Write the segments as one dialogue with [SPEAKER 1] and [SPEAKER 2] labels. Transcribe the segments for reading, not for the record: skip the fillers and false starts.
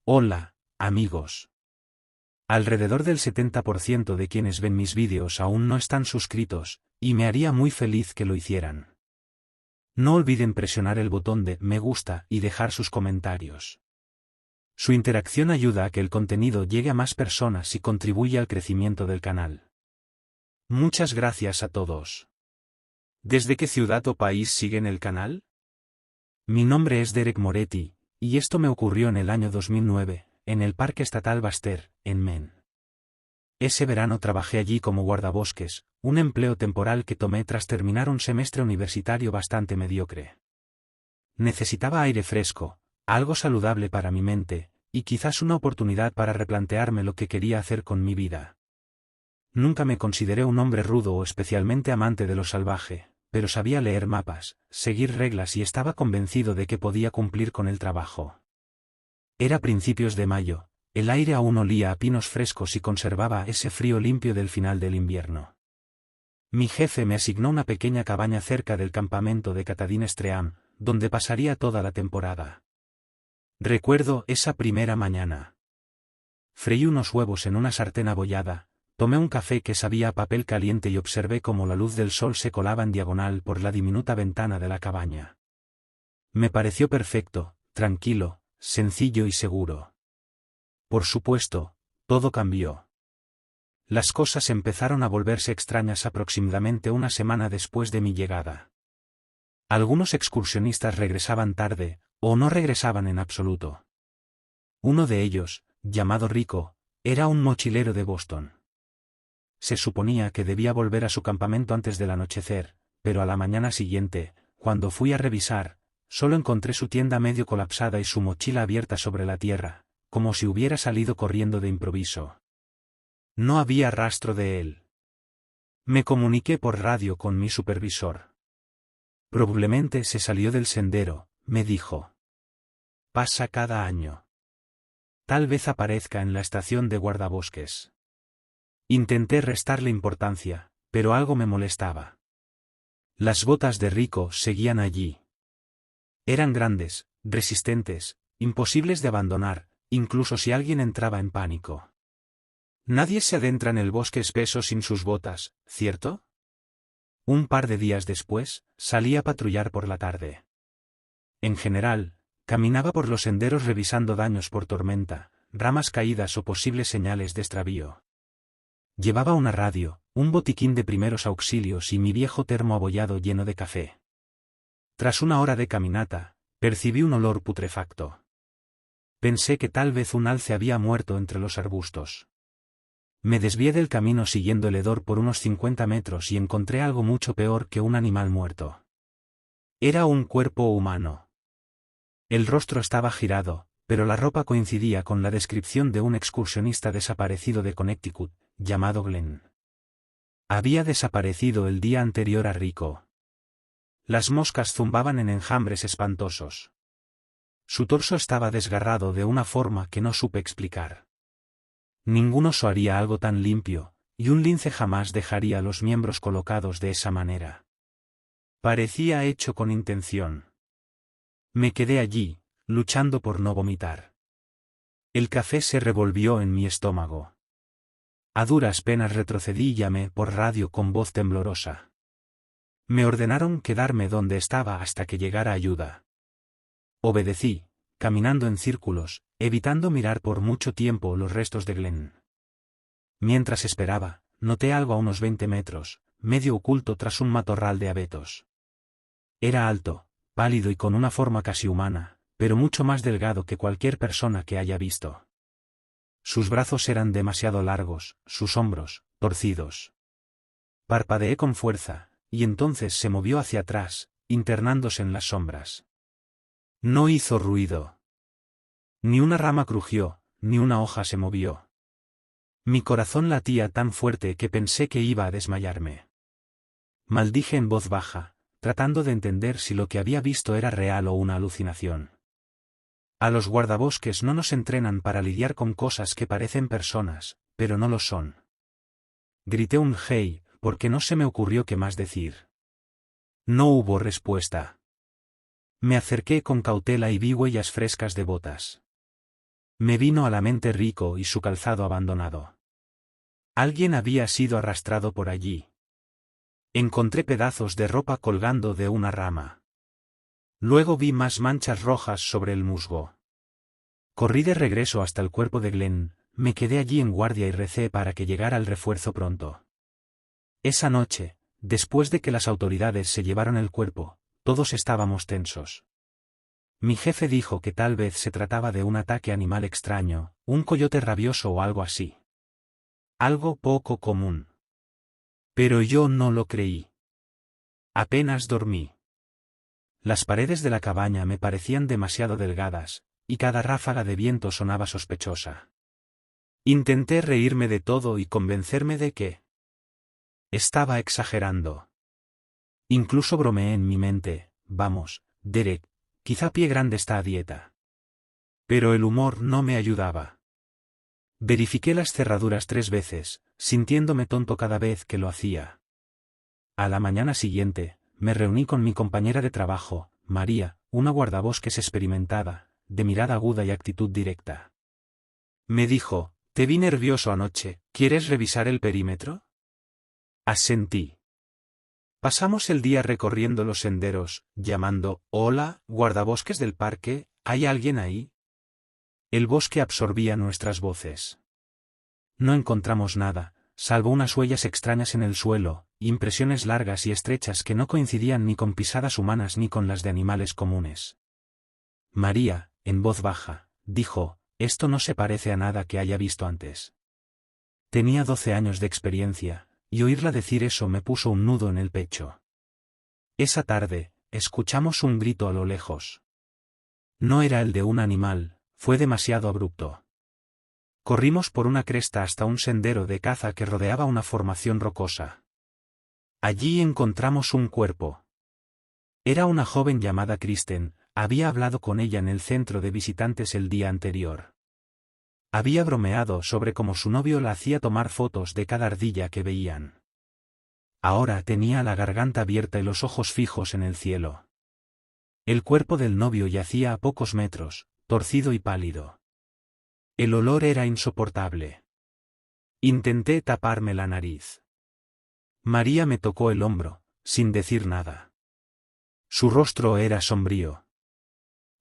[SPEAKER 1] Hola, amigos. Alrededor del 70% de quienes ven mis vídeos aún no están suscritos, y me haría muy feliz que lo hicieran. No olviden presionar el botón de me gusta y dejar sus comentarios. Su interacción ayuda a que el contenido llegue a más personas y contribuye al crecimiento del canal. Muchas gracias a todos. ¿Desde qué ciudad o país siguen el canal? Mi nombre es Derek Moretti, y esto me ocurrió en el año 2009, en el Parque Estatal Baster, en Maine. Ese verano trabajé allí como guardabosques, un empleo temporal que tomé tras terminar un semestre universitario bastante mediocre. Necesitaba aire fresco, algo saludable para mi mente, y quizás una oportunidad para replantearme lo que quería hacer con mi vida. Nunca me consideré un hombre rudo o especialmente amante de lo salvaje, pero sabía leer mapas, seguir reglas y estaba convencido de que podía cumplir con el trabajo. Era principios de mayo, el aire aún olía a pinos frescos y conservaba ese frío limpio del final del invierno. Mi jefe me asignó una pequeña cabaña cerca del campamento de Katahdin Stream, donde pasaría toda la temporada. Recuerdo esa primera mañana. Freí unos huevos en una sartén abollada, tomé un café que sabía a papel caliente y observé cómo la luz del sol se colaba en diagonal por la diminuta ventana de la cabaña. Me pareció perfecto, tranquilo, sencillo y seguro. Por supuesto, todo cambió. Las cosas empezaron a volverse extrañas aproximadamente una semana después de mi llegada. Algunos excursionistas regresaban tarde, o no regresaban en absoluto. Uno de ellos, llamado Rico, era un mochilero de Boston. Se suponía que debía volver a su campamento antes del anochecer, pero a la mañana siguiente, cuando fui a revisar, solo encontré su tienda medio colapsada y su mochila abierta sobre la tierra, como si hubiera salido corriendo de improviso. No había rastro de él. Me comuniqué por radio con mi supervisor. Probablemente se salió del sendero, me dijo. Pasa cada año. Tal vez aparezca en la estación de guardabosques. Intenté restarle importancia, pero algo me molestaba. Las botas de Rico seguían allí. Eran grandes, resistentes, imposibles de abandonar, incluso si alguien entraba en pánico. Nadie se adentra en el bosque espeso sin sus botas, ¿cierto? Un par de días después, salí a patrullar por la tarde. En general, caminaba por los senderos revisando daños por tormenta, ramas caídas o posibles señales de extravío. Llevaba una radio, un botiquín de primeros auxilios y mi viejo termo abollado lleno de café. Tras una hora de caminata, percibí un olor putrefacto. Pensé que tal vez un alce había muerto entre los arbustos. Me desvié del camino siguiendo el hedor por unos 50 metros y encontré algo mucho peor que un animal muerto. Era un cuerpo humano. El rostro estaba girado, pero la ropa coincidía con la descripción de un excursionista desaparecido de Connecticut, llamado Glenn. Había desaparecido el día anterior a Rico. Las moscas zumbaban en enjambres espantosos. Su torso estaba desgarrado de una forma que no supe explicar. Ningún oso haría algo tan limpio, y un lince jamás dejaría los miembros colocados de esa manera. Parecía hecho con intención. Me quedé allí, luchando por no vomitar. El café se revolvió en mi estómago. A duras penas retrocedí y llamé por radio con voz temblorosa. Me ordenaron quedarme donde estaba hasta que llegara ayuda. Obedecí, caminando en círculos, evitando mirar por mucho tiempo los restos de Glenn. Mientras esperaba, noté algo a unos 20 metros, medio oculto tras un matorral de abetos. Era alto, pálido y con una forma casi humana, pero mucho más delgado que cualquier persona que haya visto. Sus brazos eran demasiado largos, sus hombros, torcidos. Parpadeé con fuerza, y entonces se movió hacia atrás, internándose en las sombras. No hizo ruido. Ni una rama crujió, ni una hoja se movió. Mi corazón latía tan fuerte que pensé que iba a desmayarme. Maldije en voz baja, tratando de entender si lo que había visto era real o una alucinación. A los guardabosques no nos entrenan para lidiar con cosas que parecen personas, pero no lo son. Grité un hey, porque no se me ocurrió qué más decir. No hubo respuesta. Me acerqué con cautela y vi huellas frescas de botas. Me vino a la mente Rico y su calzado abandonado. Alguien había sido arrastrado por allí. Encontré pedazos de ropa colgando de una rama. Luego vi más manchas rojas sobre el musgo. Corrí de regreso hasta el cuerpo de Glenn, me quedé allí en guardia y recé para que llegara el refuerzo pronto. Esa noche, después de que las autoridades se llevaron el cuerpo, todos estábamos tensos. Mi jefe dijo que tal vez se trataba de un ataque animal extraño, un coyote rabioso o algo así. Algo poco común. Pero yo no lo creí. Apenas dormí. Las paredes de la cabaña me parecían demasiado delgadas, y cada ráfaga de viento sonaba sospechosa. Intenté reírme de todo y convencerme de que estaba exagerando. Incluso bromeé en mi mente, vamos, Derek, quizá Pie Grande está a dieta. Pero el humor no me ayudaba. Verifiqué las cerraduras 3 veces, sintiéndome tonto cada vez que lo hacía. A la mañana siguiente, me reuní con mi compañera de trabajo, María, una guardabosques experimentada, de mirada aguda y actitud directa. Me dijo, te vi nervioso anoche, ¿quieres revisar el perímetro? Asentí. Pasamos el día recorriendo los senderos, llamando, hola, guardabosques del parque, ¿hay alguien ahí? El bosque absorbía nuestras voces. No encontramos nada, salvo unas huellas extrañas en el suelo, impresiones largas y estrechas que no coincidían ni con pisadas humanas ni con las de animales comunes. María, en voz baja, dijo, esto no se parece a nada que haya visto antes. Tenía 12 años de experiencia, y oírla decir eso me puso un nudo en el pecho. Esa tarde, escuchamos un grito a lo lejos. No era el de un animal, fue demasiado abrupto. Corrimos por una cresta hasta un sendero de caza que rodeaba una formación rocosa. Allí encontramos un cuerpo. Era una joven llamada Kristen, había hablado con ella en el centro de visitantes el día anterior. Había bromeado sobre cómo su novio la hacía tomar fotos de cada ardilla que veían. Ahora tenía la garganta abierta y los ojos fijos en el cielo. El cuerpo del novio yacía a pocos metros, torcido y pálido. El olor era insoportable. Intenté taparme la nariz. María me tocó el hombro, sin decir nada. Su rostro era sombrío.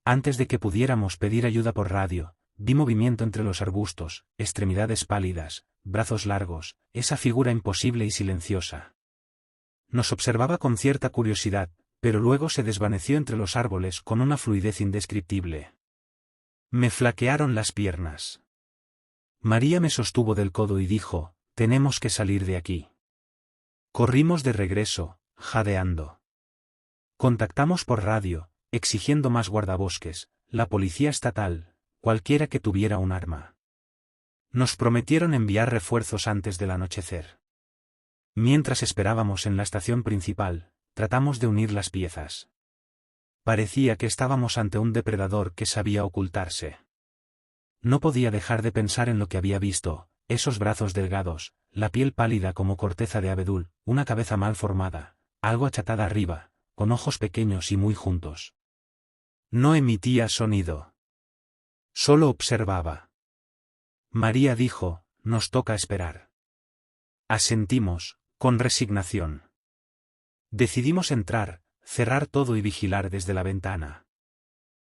[SPEAKER 1] Antes de que pudiéramos pedir ayuda por radio, vi movimiento entre los arbustos, extremidades pálidas, brazos largos, esa figura imposible y silenciosa. Nos observaba con cierta curiosidad, pero luego se desvaneció entre los árboles con una fluidez indescriptible. Me flaquearon las piernas. María me sostuvo del codo y dijo, tenemos que salir de aquí. Corrimos de regreso, jadeando. Contactamos por radio, exigiendo más guardabosques, la policía estatal, cualquiera que tuviera un arma. Nos prometieron enviar refuerzos antes del anochecer. Mientras esperábamos en la estación principal, tratamos de unir las piezas. Parecía que estábamos ante un depredador que sabía ocultarse. No podía dejar de pensar en lo que había visto, esos brazos delgados, la piel pálida como corteza de abedul, una cabeza mal formada, algo achatada arriba, con ojos pequeños y muy juntos. No emitía sonido. Solo observaba. María dijo, nos toca esperar. Asentimos, con resignación. Decidimos entrar, cerrar todo y vigilar desde la ventana.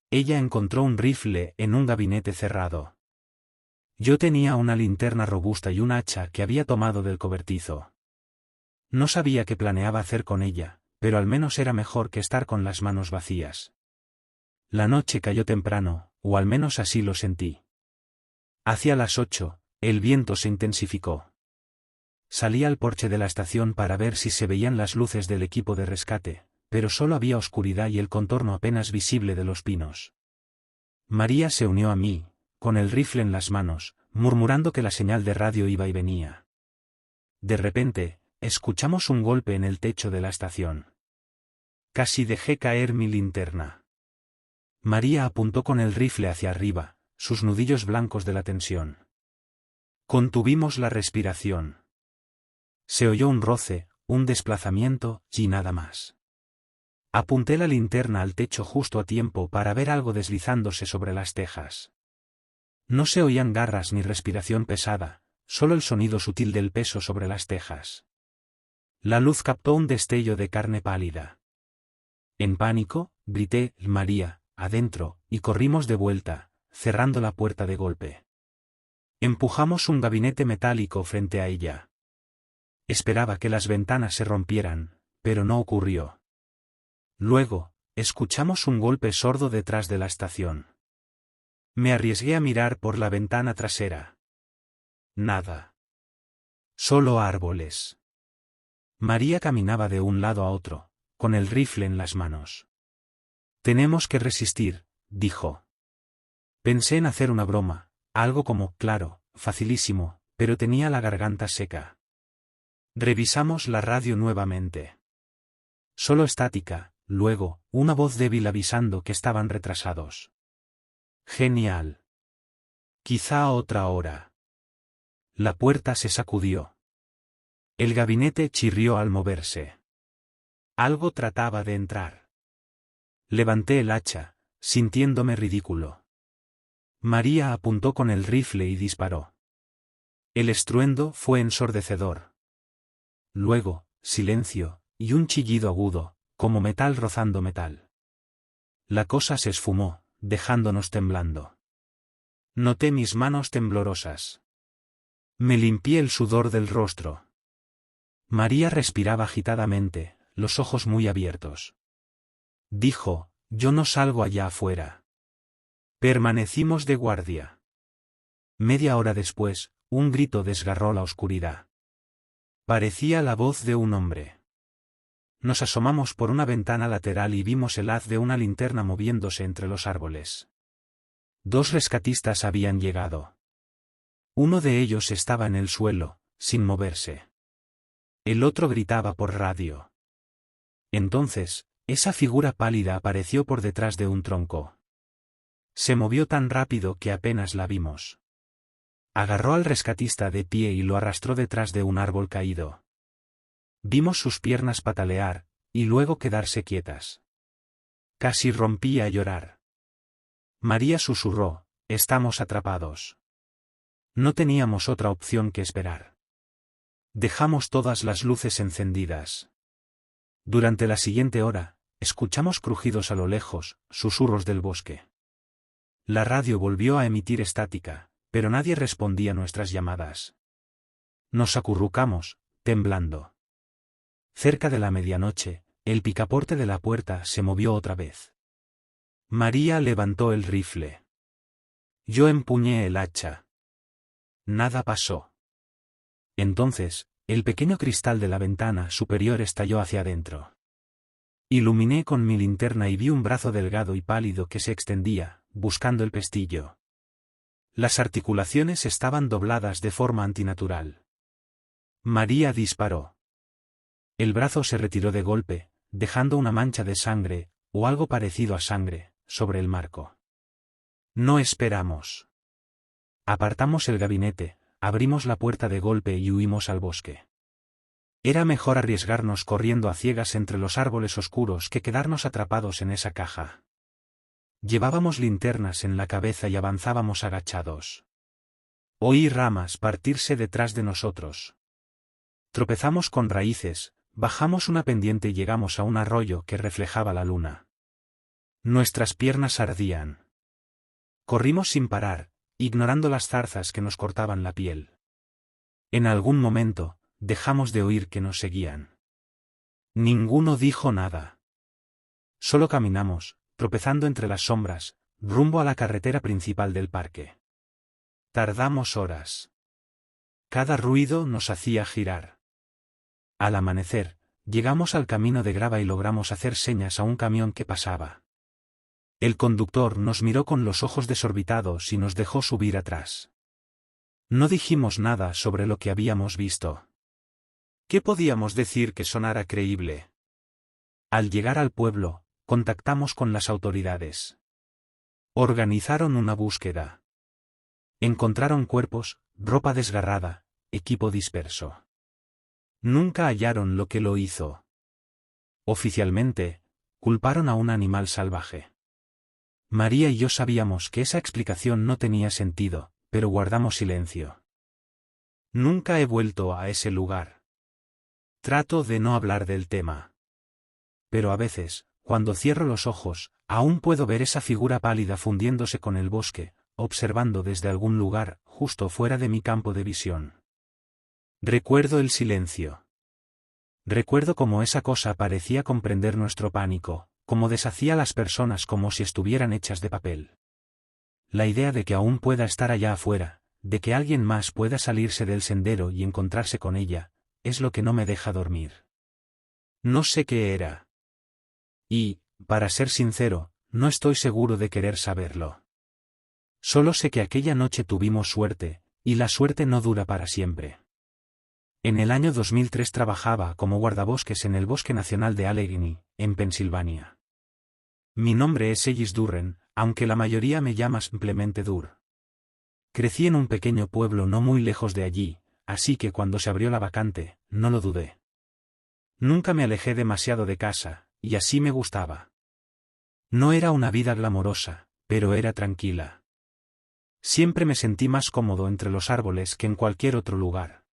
[SPEAKER 1] Ella encontró un rifle en un gabinete cerrado. Yo tenía una linterna robusta y un hacha que había tomado del cobertizo. No sabía qué planeaba hacer con ella, pero al menos era mejor que estar con las manos vacías. La noche cayó temprano, o al menos así lo sentí. Hacia las 8, el viento se intensificó. Salí al porche de la estación para ver si se veían las luces del equipo de rescate, pero solo había oscuridad y el contorno apenas visible de los pinos. María se unió a mí, con el rifle en las manos, murmurando que la señal de radio iba y venía. De repente, escuchamos un golpe en el techo de la estación. Casi dejé caer mi linterna. María apuntó con el rifle hacia arriba, sus nudillos blancos de la tensión. Contuvimos la respiración. Se oyó un roce, un desplazamiento, y nada más. Apunté la linterna al techo justo a tiempo para ver algo deslizándose sobre las tejas. No se oían garras ni respiración pesada, solo el sonido sutil del peso sobre las tejas. La luz captó un destello de carne pálida. En pánico, grité, María, adentro, y corrimos de vuelta, cerrando la puerta de golpe. Empujamos un gabinete metálico frente a ella. Esperaba que las ventanas se rompieran, pero no ocurrió. Luego, escuchamos un golpe sordo detrás de la estación. Me arriesgué a mirar por la ventana trasera. Nada. Solo árboles. María caminaba de un lado a otro, con el rifle en las manos. Tenemos que resistir, dijo. Pensé en hacer una broma, algo como, claro, facilísimo, pero tenía la garganta seca. Revisamos la radio nuevamente. Solo estática, luego, una voz débil avisando que estaban retrasados. Genial. Quizá otra hora. La puerta se sacudió. El gabinete chirrió al moverse. Algo trataba de entrar. Levanté el hacha, sintiéndome ridículo. María apuntó con el rifle y disparó. El estruendo fue ensordecedor. Luego, silencio, y un chillido agudo, como metal rozando metal. La cosa se esfumó, dejándonos temblando. Noté mis manos temblorosas. Me limpié el sudor del rostro. María respiraba agitadamente, los ojos muy abiertos. Dijo, yo no salgo allá afuera. Permanecimos de guardia. Media hora después, un grito desgarró la oscuridad. Parecía la voz de un hombre. Nos asomamos por una ventana lateral y vimos el haz de una linterna moviéndose entre los árboles. 2 rescatistas habían llegado. Uno de ellos estaba en el suelo, sin moverse. El otro gritaba por radio. Entonces, esa figura pálida apareció por detrás de un tronco. Se movió tan rápido que apenas la vimos. Agarró al rescatista de pie y lo arrastró detrás de un árbol caído. Vimos sus piernas patalear, y luego quedarse quietas. Casi rompí a llorar. María susurró, estamos atrapados. No teníamos otra opción que esperar. Dejamos todas las luces encendidas. Durante la siguiente hora, escuchamos crujidos a lo lejos, susurros del bosque. La radio volvió a emitir estática, pero nadie respondía a nuestras llamadas. Nos acurrucamos, temblando. Cerca de la medianoche, el picaporte de la puerta se movió otra vez. María levantó el rifle. Yo empuñé el hacha. Nada pasó. Entonces, el pequeño cristal de la ventana superior estalló hacia adentro. Iluminé con mi linterna y vi un brazo delgado y pálido que se extendía, buscando el pestillo. Las articulaciones estaban dobladas de forma antinatural. María disparó. El brazo se retiró de golpe, dejando una mancha de sangre, o algo parecido a sangre, sobre el marco. No esperamos. Apartamos el gabinete, abrimos la puerta de golpe y huimos al bosque. Era mejor arriesgarnos corriendo a ciegas entre los árboles oscuros que quedarnos atrapados en esa caja. Llevábamos linternas en la cabeza y avanzábamos agachados. Oí ramas partirse detrás de nosotros. Tropezamos con raíces, bajamos una pendiente y llegamos a un arroyo que reflejaba la luna. Nuestras piernas ardían. Corrimos sin parar, ignorando las zarzas que nos cortaban la piel. En algún momento, dejamos de oír que nos seguían. Ninguno dijo nada. Solo caminamos, tropezando entre las sombras, rumbo a la carretera principal del parque. Tardamos horas. Cada ruido nos hacía girar. Al amanecer, llegamos al camino de grava y logramos hacer señas a un camión que pasaba. El conductor nos miró con los ojos desorbitados y nos dejó subir atrás. No dijimos nada sobre lo que habíamos visto. ¿Qué podíamos decir que sonara creíble? Al llegar al pueblo, contactamos con las autoridades. Organizaron una búsqueda. Encontraron cuerpos, ropa desgarrada, equipo disperso. Nunca hallaron lo que lo hizo. Oficialmente, culparon a un animal salvaje. María y yo sabíamos que esa explicación no tenía sentido, pero guardamos silencio. Nunca he vuelto a ese lugar. Trato de no hablar del tema. Pero a veces, cuando cierro los ojos, aún puedo ver esa figura pálida fundiéndose con el bosque, observando desde algún lugar, justo fuera de mi campo de visión. Recuerdo el silencio. Recuerdo cómo esa cosa parecía comprender nuestro pánico, cómo deshacía a las personas como si estuvieran hechas de papel. La idea de que aún pueda estar allá afuera, de que alguien más pueda salirse del sendero y encontrarse con ella, es lo que no me deja dormir. No sé qué era. Y, para ser sincero, no estoy seguro de querer saberlo. Solo sé que aquella noche tuvimos suerte, y la suerte no dura para siempre. En el año 2003 trabajaba como guardabosques en el Bosque Nacional de Allegheny, en Pensilvania. Mi nombre es Ellis Durren, aunque la mayoría me llama simplemente Dur. Crecí en un pequeño pueblo no muy lejos de allí, así que cuando se abrió la vacante, no lo dudé. Nunca me alejé demasiado de casa, y así me gustaba. No era una vida glamorosa, pero era tranquila. Siempre me sentí más cómodo entre los árboles que en cualquier otro lugar.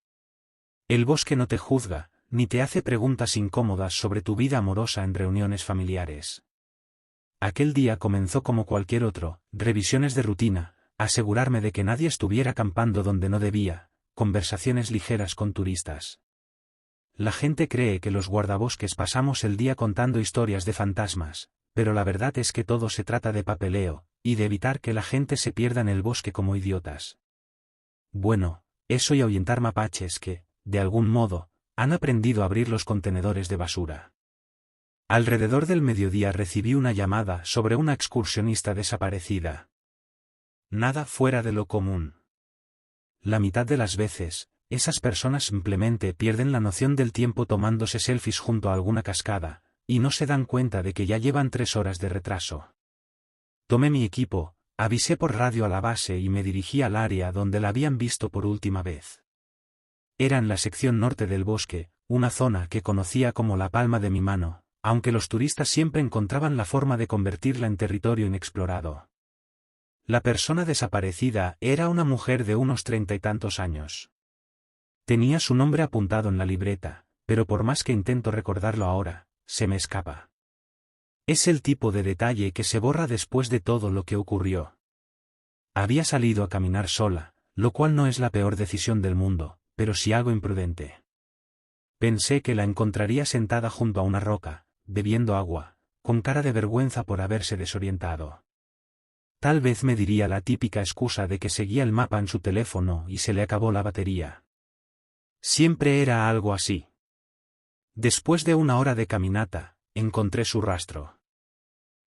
[SPEAKER 1] El bosque no te juzga, ni te hace preguntas incómodas sobre tu vida amorosa en reuniones familiares. Aquel día comenzó como cualquier otro, revisiones de rutina, asegurarme de que nadie estuviera acampando donde no debía, conversaciones ligeras con turistas. La gente cree que los guardabosques pasamos el día contando historias de fantasmas, pero la verdad es que todo se trata de papeleo, y de evitar que la gente se pierda en el bosque como idiotas. Bueno, eso y ahuyentar mapaches que, de algún modo, han aprendido a abrir los contenedores de basura. Alrededor del mediodía recibí una llamada sobre una excursionista desaparecida. Nada fuera de lo común. La mitad de las veces, esas personas simplemente pierden la noción del tiempo tomándose selfies junto a alguna cascada, y no se dan cuenta de que ya llevan 3 horas de retraso. Tomé mi equipo, avisé por radio a la base y me dirigí al área donde la habían visto por última vez. Era en la sección norte del bosque, una zona que conocía como la palma de mi mano, aunque los turistas siempre encontraban la forma de convertirla en territorio inexplorado. La persona desaparecida era una mujer de unos 30 y tantos años. Tenía su nombre apuntado en la libreta, pero por más que intento recordarlo ahora, se me escapa. Es el tipo de detalle que se borra después de todo lo que ocurrió. Había salido a caminar sola, lo cual no es la peor decisión del mundo, pero sí algo imprudente. Pensé que la encontraría sentada junto a una roca, bebiendo agua, con cara de vergüenza por haberse desorientado. Tal vez me diría la típica excusa de que seguía el mapa en su teléfono y se le acabó la batería. Siempre era algo así. Después de 1 hora de caminata, encontré su rastro.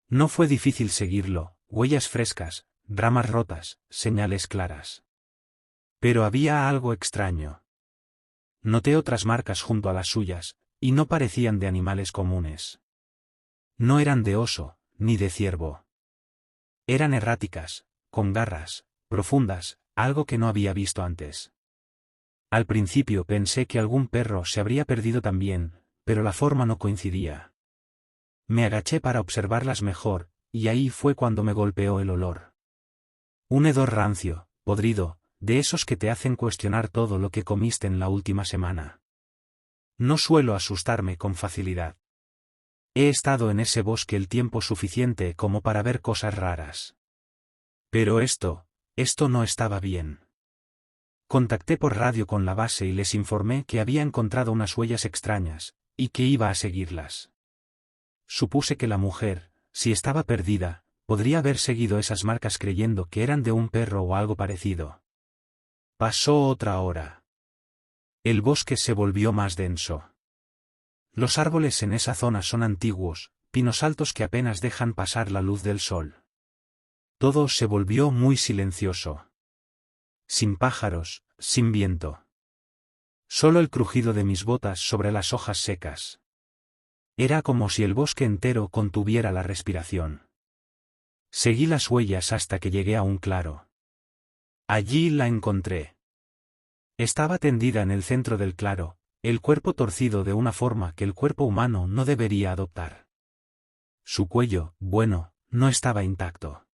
[SPEAKER 1] No fue difícil seguirlo, huellas frescas, ramas rotas, señales claras. Pero había algo extraño. Noté otras marcas junto a las suyas, y no parecían de animales comunes. No eran de oso, ni de ciervo. Eran erráticas, con garras, profundas, algo que no había visto antes. Al principio pensé que algún perro se habría perdido también, pero la forma no coincidía. Me agaché para observarlas mejor, y ahí fue cuando me golpeó el olor. Un hedor rancio, podrido, de esos que te hacen cuestionar todo lo que comiste en la última semana. No suelo asustarme con facilidad. He estado en ese bosque el tiempo suficiente como para ver cosas raras. Pero esto no estaba bien. Contacté por radio con la base y les informé que había encontrado unas huellas extrañas, y que iba a seguirlas. Supuse que la mujer, si estaba perdida, podría haber seguido esas marcas creyendo que eran de un perro o algo parecido. Pasó otra hora. El bosque se volvió más denso. Los árboles en esa zona son antiguos, pinos altos que apenas dejan pasar la luz del sol. Todo se volvió muy silencioso. Sin pájaros, sin viento. Solo el crujido de mis botas sobre las hojas secas. Era como si el bosque entero contuviera la respiración. Seguí las huellas hasta que llegué a un claro. Allí la encontré. Estaba tendida en el centro del claro, el cuerpo torcido de una forma que el cuerpo humano no debería adoptar. Su cuello, bueno, no estaba intacto.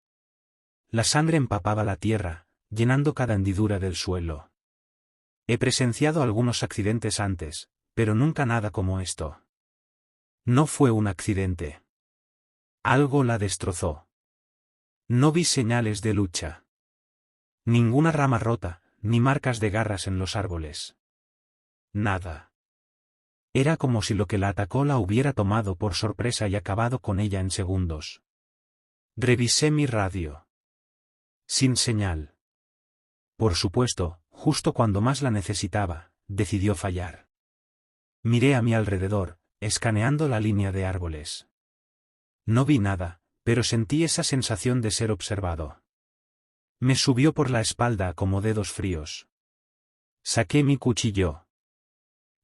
[SPEAKER 1] La sangre empapaba la tierra, llenando cada hendidura del suelo. He presenciado algunos accidentes antes, pero nunca nada como esto. No fue un accidente. Algo la destrozó. No vi señales de lucha. Ninguna rama rota, ni marcas de garras en los árboles. Nada. Era como si lo que la atacó la hubiera tomado por sorpresa y acabado con ella en segundos. Revisé mi radio. Sin señal. Por supuesto, justo cuando más la necesitaba, decidió fallar. Miré a mi alrededor, escaneando la línea de árboles. No vi nada, pero sentí esa sensación de ser observado. Me subió por la espalda como dedos fríos. Saqué mi cuchillo.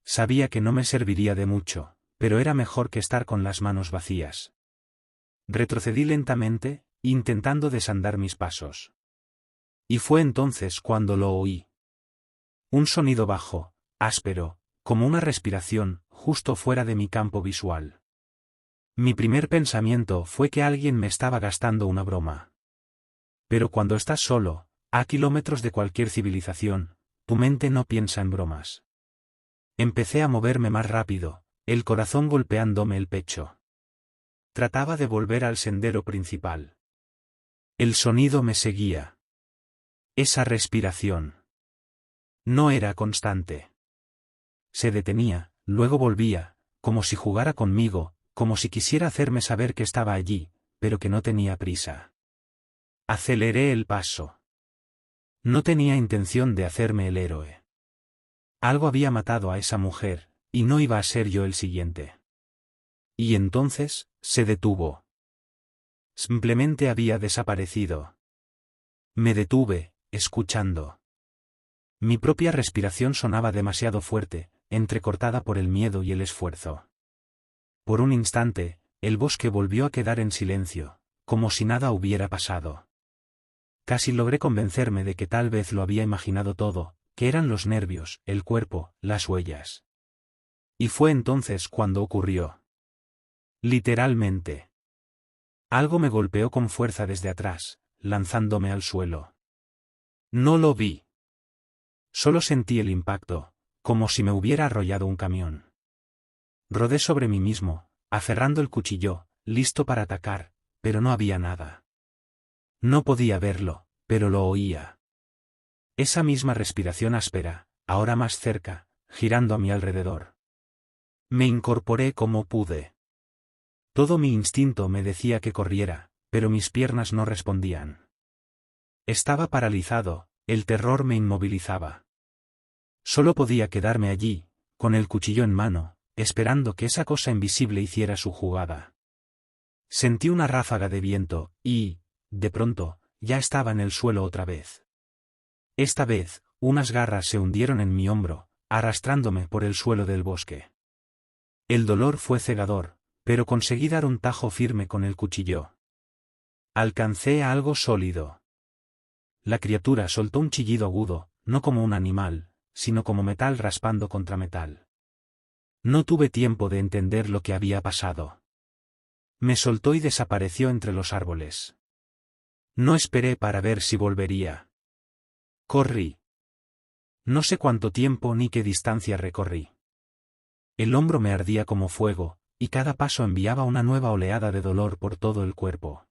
[SPEAKER 1] Sabía que no me serviría de mucho, pero era mejor que estar con las manos vacías. Retrocedí lentamente, intentando desandar mis pasos. Y fue entonces cuando lo oí. Un sonido bajo, áspero, como una respiración, justo fuera de mi campo visual. Mi primer pensamiento fue que alguien me estaba gastando una broma. Pero cuando estás solo, a kilómetros de cualquier civilización, tu mente no piensa en bromas. Empecé a moverme más rápido, el corazón golpeándome el pecho. Trataba de volver al sendero principal. El sonido me seguía. Esa respiración. No era constante. Se detenía, luego volvía, como si jugara conmigo, como si quisiera hacerme saber que estaba allí, pero que no tenía prisa. Aceleré el paso. No tenía intención de hacerme el héroe. Algo había matado a esa mujer, y no iba a ser yo el siguiente. Y entonces, se detuvo. Simplemente había desaparecido. Me detuve, escuchando. Mi propia respiración sonaba demasiado fuerte, entrecortada por el miedo y el esfuerzo. Por un instante, el bosque volvió a quedar en silencio, como si nada hubiera pasado. Casi logré convencerme de que tal vez lo había imaginado todo, que eran los nervios, el cuerpo, las huellas. Y fue entonces cuando ocurrió. Literalmente. Algo me golpeó con fuerza desde atrás, lanzándome al suelo. No lo vi. Solo sentí el impacto, como si me hubiera arrollado un camión. Rodé sobre mí mismo, aferrando el cuchillo, listo para atacar, pero no había nada. No podía verlo, pero lo oía. Esa misma respiración áspera, ahora más cerca, girando a mi alrededor. Me incorporé como pude. Todo mi instinto me decía que corriera, pero mis piernas no respondían. Estaba paralizado, el terror me inmovilizaba. Solo podía quedarme allí, con el cuchillo en mano, esperando que esa cosa invisible hiciera su jugada. Sentí una ráfaga de viento, y, de pronto, ya estaba en el suelo otra vez. Esta vez, unas garras se hundieron en mi hombro, arrastrándome por el suelo del bosque. El dolor fue cegador, pero conseguí dar un tajo firme con el cuchillo. Alcancé a algo sólido. La criatura soltó un chillido agudo, no como un animal, sino como metal raspando contra metal. No tuve tiempo de entender lo que había pasado. Me soltó y desapareció entre los árboles. No esperé para ver si volvería. Corrí. No sé cuánto tiempo ni qué distancia recorrí. El hombro me ardía como fuego, y cada paso enviaba una nueva oleada de dolor por todo el cuerpo.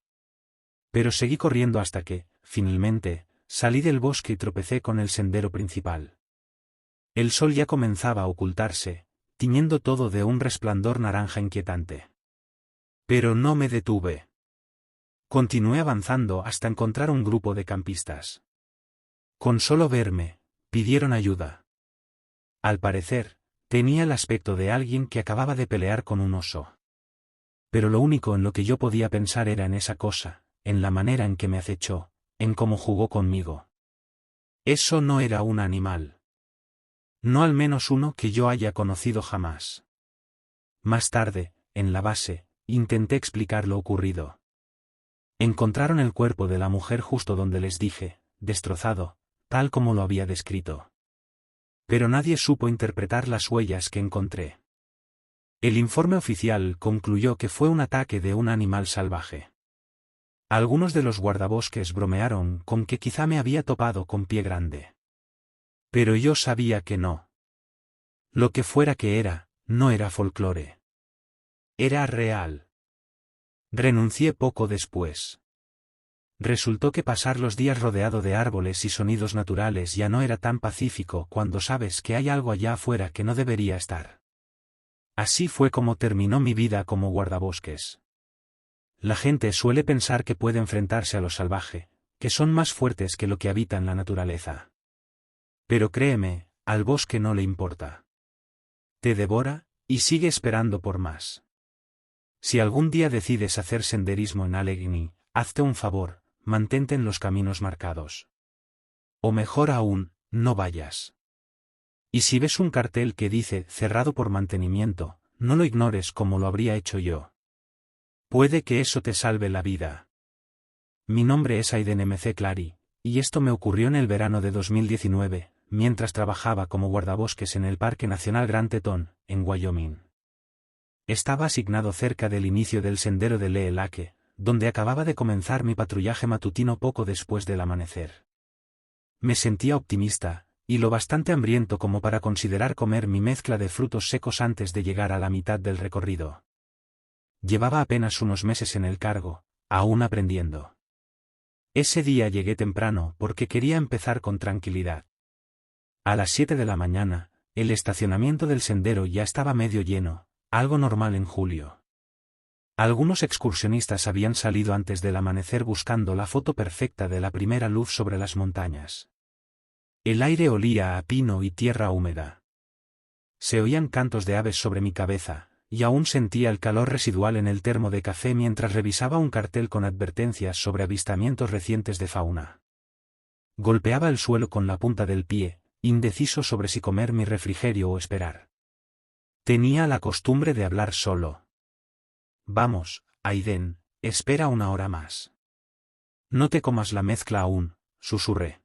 [SPEAKER 1] Pero seguí corriendo hasta que, finalmente, salí del bosque y tropecé con el sendero principal. El sol ya comenzaba a ocultarse, tiñendo todo de un resplandor naranja inquietante. Pero no me detuve. Continué avanzando hasta encontrar un grupo de campistas. Con solo verme, pidieron ayuda. Al parecer, tenía el aspecto de alguien que acababa de pelear con un oso. Pero lo único en lo que yo podía pensar era en esa cosa, en la manera en que me acechó, en cómo jugó conmigo. Eso no era un animal. No al menos uno que yo haya conocido jamás. Más tarde, en la base, intenté explicar lo ocurrido. Encontraron el cuerpo de la mujer justo donde les dije, destrozado, tal como lo había descrito. Pero nadie supo interpretar las huellas que encontré. El informe oficial concluyó que fue un ataque de un animal salvaje. Algunos de los guardabosques bromearon con que quizá me había topado con Pie Grande. Pero yo sabía que no. Lo que fuera que era, no era folclore. Era real. Renuncié poco después. Resultó que pasar los días rodeado de árboles y sonidos naturales ya no era tan pacífico cuando sabes que hay algo allá afuera que no debería estar. Así fue como terminó mi vida como guardabosques. La gente suele pensar que puede enfrentarse a lo salvaje, que son más fuertes que lo que habita en la naturaleza. Pero créeme, al bosque no le importa. Te devora, y sigue esperando por más. Si algún día decides hacer senderismo en Allegheny, hazte un favor, mantente en los caminos marcados. O mejor aún, no vayas. Y si ves un cartel que dice cerrado por mantenimiento, no lo ignores como lo habría hecho yo. Puede que eso te salve la vida. Mi nombre es Aiden M.C. Clary, y esto me ocurrió en el verano de 2019, mientras trabajaba como guardabosques en el Parque Nacional Grand Teton, en Wyoming. Estaba asignado cerca del inicio del sendero de Lee Lake, donde acababa de comenzar mi patrullaje matutino poco después del amanecer. Me sentía optimista, y lo bastante hambriento como para considerar comer mi mezcla de frutos secos antes de llegar a la mitad del recorrido. Llevaba apenas unos meses en el cargo, aún aprendiendo. Ese día llegué temprano porque quería empezar con tranquilidad. A las 7 de la mañana, el estacionamiento del sendero ya estaba medio lleno, algo normal en julio. Algunos excursionistas habían salido antes del amanecer buscando la foto perfecta de la primera luz sobre las montañas. El aire olía a pino y tierra húmeda. Se oían cantos de aves sobre mi cabeza, y aún sentía el calor residual en el termo de café mientras revisaba un cartel con advertencias sobre avistamientos recientes de fauna. Golpeaba el suelo con la punta del pie, indeciso sobre si comer mi refrigerio o esperar. Tenía la costumbre de hablar solo. Vamos, Aiden, espera una hora más. No te comas la mezcla aún, susurré.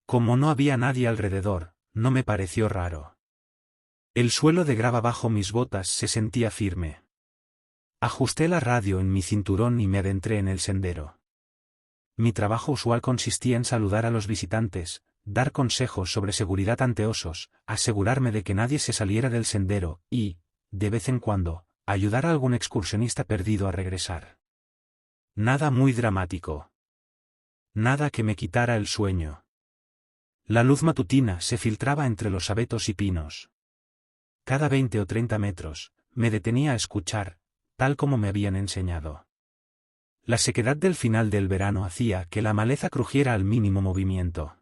[SPEAKER 1] Como no había nadie alrededor, no me pareció raro. El suelo de grava bajo mis botas se sentía firme. Ajusté la radio en mi cinturón y me adentré en el sendero. Mi trabajo usual consistía en saludar a los visitantes, dar consejos sobre seguridad ante osos, asegurarme de que nadie se saliera del sendero y, de vez en cuando, ayudar a algún excursionista perdido a regresar. Nada muy dramático. Nada que me quitara el sueño. La luz matutina se filtraba entre los abetos y pinos. Cada 20 o 30 metros, me detenía a escuchar, tal como me habían enseñado. La sequedad del final del verano hacía que la maleza crujiera al mínimo movimiento.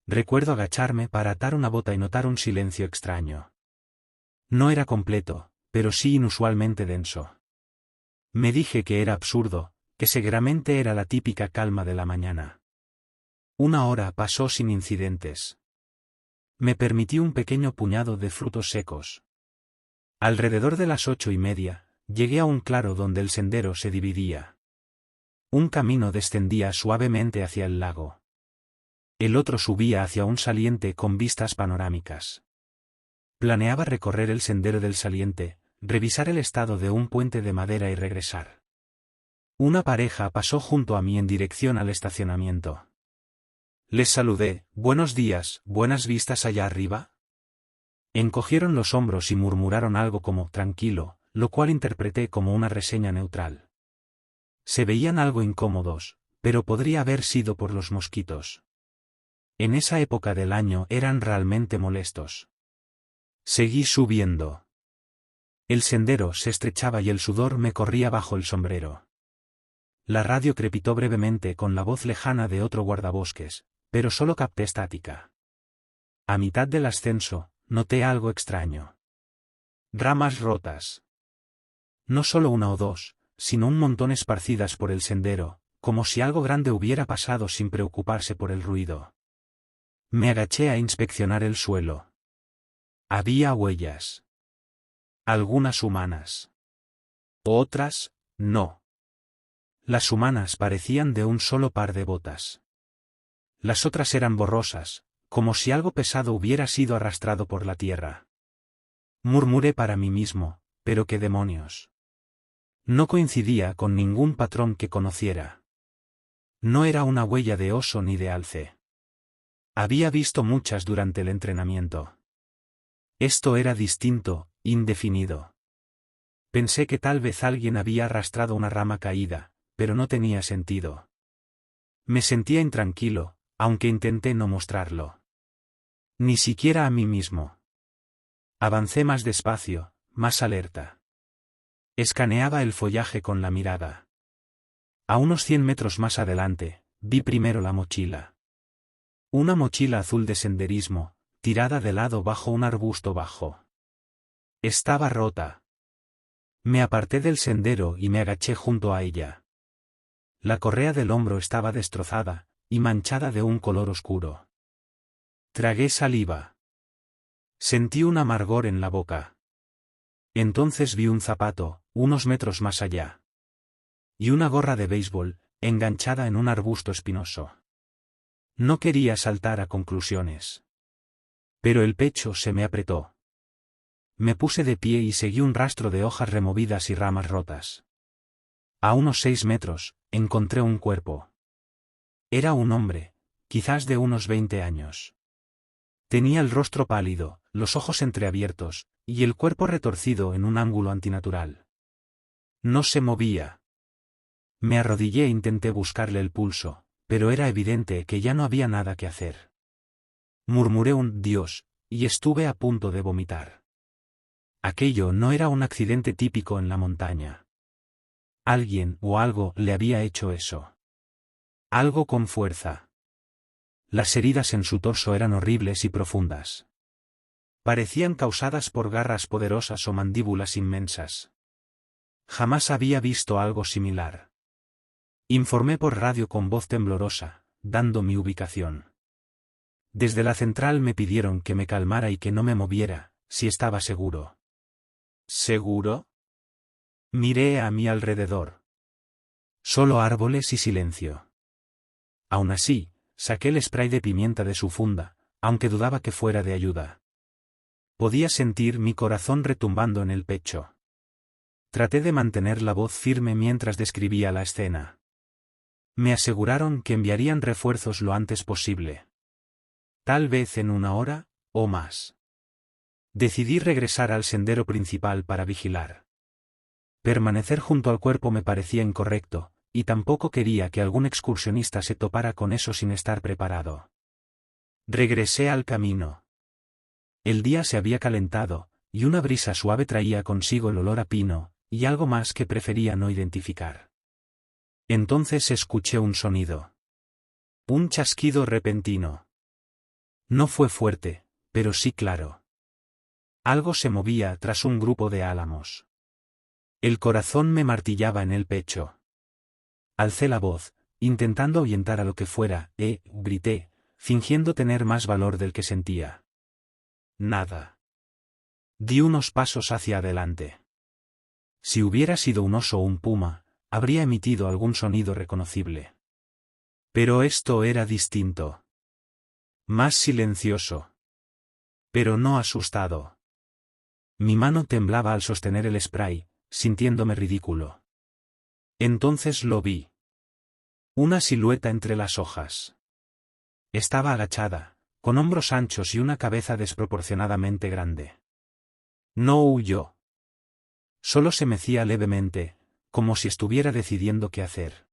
[SPEAKER 1] Recuerdo agacharme para atar una bota y notar un silencio extraño. No era completo, pero sí inusualmente denso. Me dije que era absurdo, que seguramente era la típica calma de la mañana. Una hora pasó sin incidentes. Me permití un pequeño puñado de frutos secos. Alrededor de las 8:30, llegué a un claro donde el sendero se dividía. Un camino descendía suavemente hacia el lago. El otro subía hacia un saliente con vistas panorámicas. Planeaba recorrer el sendero del saliente, revisar el estado de un puente de madera y regresar. Una pareja pasó junto a mí en dirección al estacionamiento. Les saludé, «Buenos días, buenas vistas allá arriba». Encogieron los hombros y murmuraron algo como «tranquilo», lo cual interpreté como una reseña neutral. Se veían algo incómodos, pero podría haber sido por los mosquitos. En esa época del año eran realmente molestos. Seguí subiendo. El sendero se estrechaba y el sudor me corría bajo el sombrero. La radio crepitó brevemente con la voz lejana de otro guardabosques, pero solo capté estática. A mitad del ascenso, noté algo extraño. Ramas rotas. No solo una o dos, sino un montón esparcidas por el sendero, como si algo grande hubiera pasado sin preocuparse por el ruido. Me agaché a inspeccionar el suelo. Había huellas. Algunas humanas. Otras, no. Las humanas parecían de un solo par de botas. Las otras eran borrosas, como si algo pesado hubiera sido arrastrado por la tierra. Murmuré para mí mismo, pero qué demonios. No coincidía con ningún patrón que conociera. No era una huella de oso ni de alce. Había visto muchas durante el entrenamiento. Esto era distinto, indefinido. Pensé que tal vez alguien había arrastrado una rama caída, pero no tenía sentido. Me sentía intranquilo, aunque intenté no mostrarlo. Ni siquiera a mí mismo. Avancé más despacio, más alerta. Escaneaba el follaje con la mirada. A unos 100 metros más adelante, vi primero la mochila. Una mochila azul de senderismo, tirada de lado bajo un arbusto bajo. Estaba rota. Me aparté del sendero y me agaché junto a ella. La correa del hombro estaba destrozada, y manchada de un color oscuro. Tragué saliva. Sentí un amargor en la boca. Entonces vi un zapato, unos metros más allá. Y una gorra de béisbol, enganchada en un arbusto espinoso. No quería saltar a conclusiones. Pero el pecho se me apretó. Me puse de pie y seguí un rastro de hojas removidas y ramas rotas. A unos 6 metros, encontré un cuerpo. Era un hombre, quizás de unos 20 años. Tenía el rostro pálido, los ojos entreabiertos, y el cuerpo retorcido en un ángulo antinatural. No se movía. Me arrodillé e intenté buscarle el pulso, pero era evidente que ya no había nada que hacer. Murmuré un Dios, y estuve a punto de vomitar. Aquello no era un accidente típico en la montaña. Alguien o algo le había hecho eso. Algo con fuerza. Las heridas en su torso eran horribles y profundas. Parecían causadas por garras poderosas o mandíbulas inmensas. Jamás había visto algo similar. Informé por radio con voz temblorosa, dando mi ubicación. Desde la central me pidieron que me calmara y que no me moviera, si estaba seguro. ¿Seguro? Miré a mi alrededor. Solo árboles y silencio. Aún así, saqué el spray de pimienta de su funda, aunque dudaba que fuera de ayuda. Podía sentir mi corazón retumbando en el pecho. Traté de mantener la voz firme mientras describía la escena. Me aseguraron que enviarían refuerzos lo antes posible. Tal vez en 1 hora, o más. Decidí regresar al sendero principal para vigilar. Permanecer junto al cuerpo me parecía incorrecto, y tampoco quería que algún excursionista se topara con eso sin estar preparado. Regresé al camino. El día se había calentado, y una brisa suave traía consigo el olor a pino, y algo más que prefería no identificar. Entonces escuché un sonido. Un chasquido repentino. No fue fuerte, pero sí claro. Algo se movía tras un grupo de álamos. El corazón me martillaba en el pecho. Alcé la voz, intentando ahuyentar a lo que fuera, grité, fingiendo tener más valor del que sentía. Nada. Di unos pasos hacia adelante. Si hubiera sido un oso o un puma, habría emitido algún sonido reconocible. Pero esto era distinto. Más silencioso. Pero no asustado. Mi mano temblaba al sostener el spray, sintiéndome ridículo. Entonces lo vi. Una silueta entre las hojas. Estaba agachada, con hombros anchos y una cabeza desproporcionadamente grande. No huyó. Solo se mecía levemente, como si estuviera decidiendo qué hacer.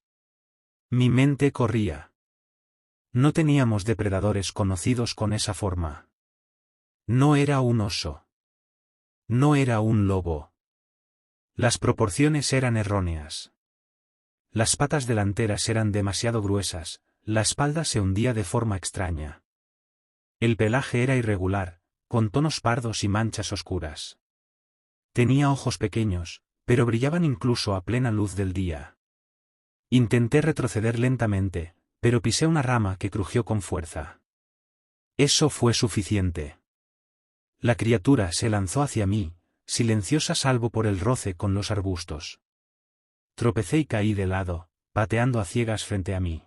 [SPEAKER 1] Mi mente corría. No teníamos depredadores conocidos con esa forma. No era un oso. No era un lobo. Las proporciones eran erróneas. Las patas delanteras eran demasiado gruesas, la espalda se hundía de forma extraña. El pelaje era irregular, con tonos pardos y manchas oscuras. Tenía ojos pequeños, pero brillaban incluso a plena luz del día. Intenté retroceder lentamente, pero pisé una rama que crujió con fuerza. Eso fue suficiente. La criatura se lanzó hacia mí, silenciosa salvo por el roce con los arbustos. Tropecé y caí de lado, pateando a ciegas frente a mí.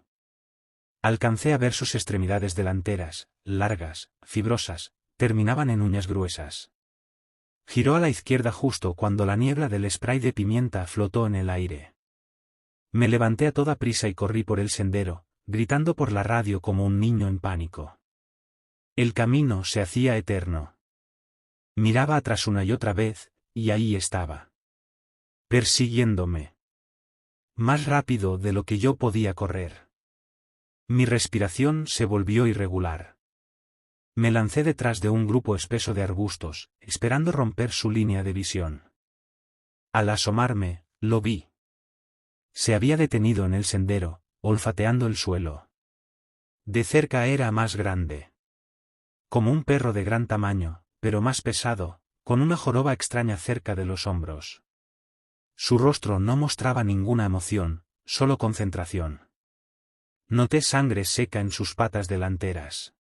[SPEAKER 1] Alcancé a ver sus extremidades delanteras, largas, fibrosas, terminaban en uñas gruesas. Giró a la izquierda justo cuando la niebla del spray de pimienta flotó en el aire. Me levanté a toda prisa y corrí por el sendero, gritando por la radio como un niño en pánico. El camino se hacía eterno. Miraba atrás una y otra vez, y ahí estaba. Persiguiéndome. Más rápido de lo que yo podía correr. Mi respiración se volvió irregular. Me lancé detrás de un grupo espeso de arbustos, esperando romper su línea de visión. Al asomarme, lo vi. Se había detenido en el sendero, olfateando el suelo. De cerca era más grande. Como un perro de gran tamaño, pero más pesado, con una joroba extraña cerca de los hombros. Su rostro no mostraba ninguna emoción, solo concentración. Noté sangre seca en sus patas delanteras.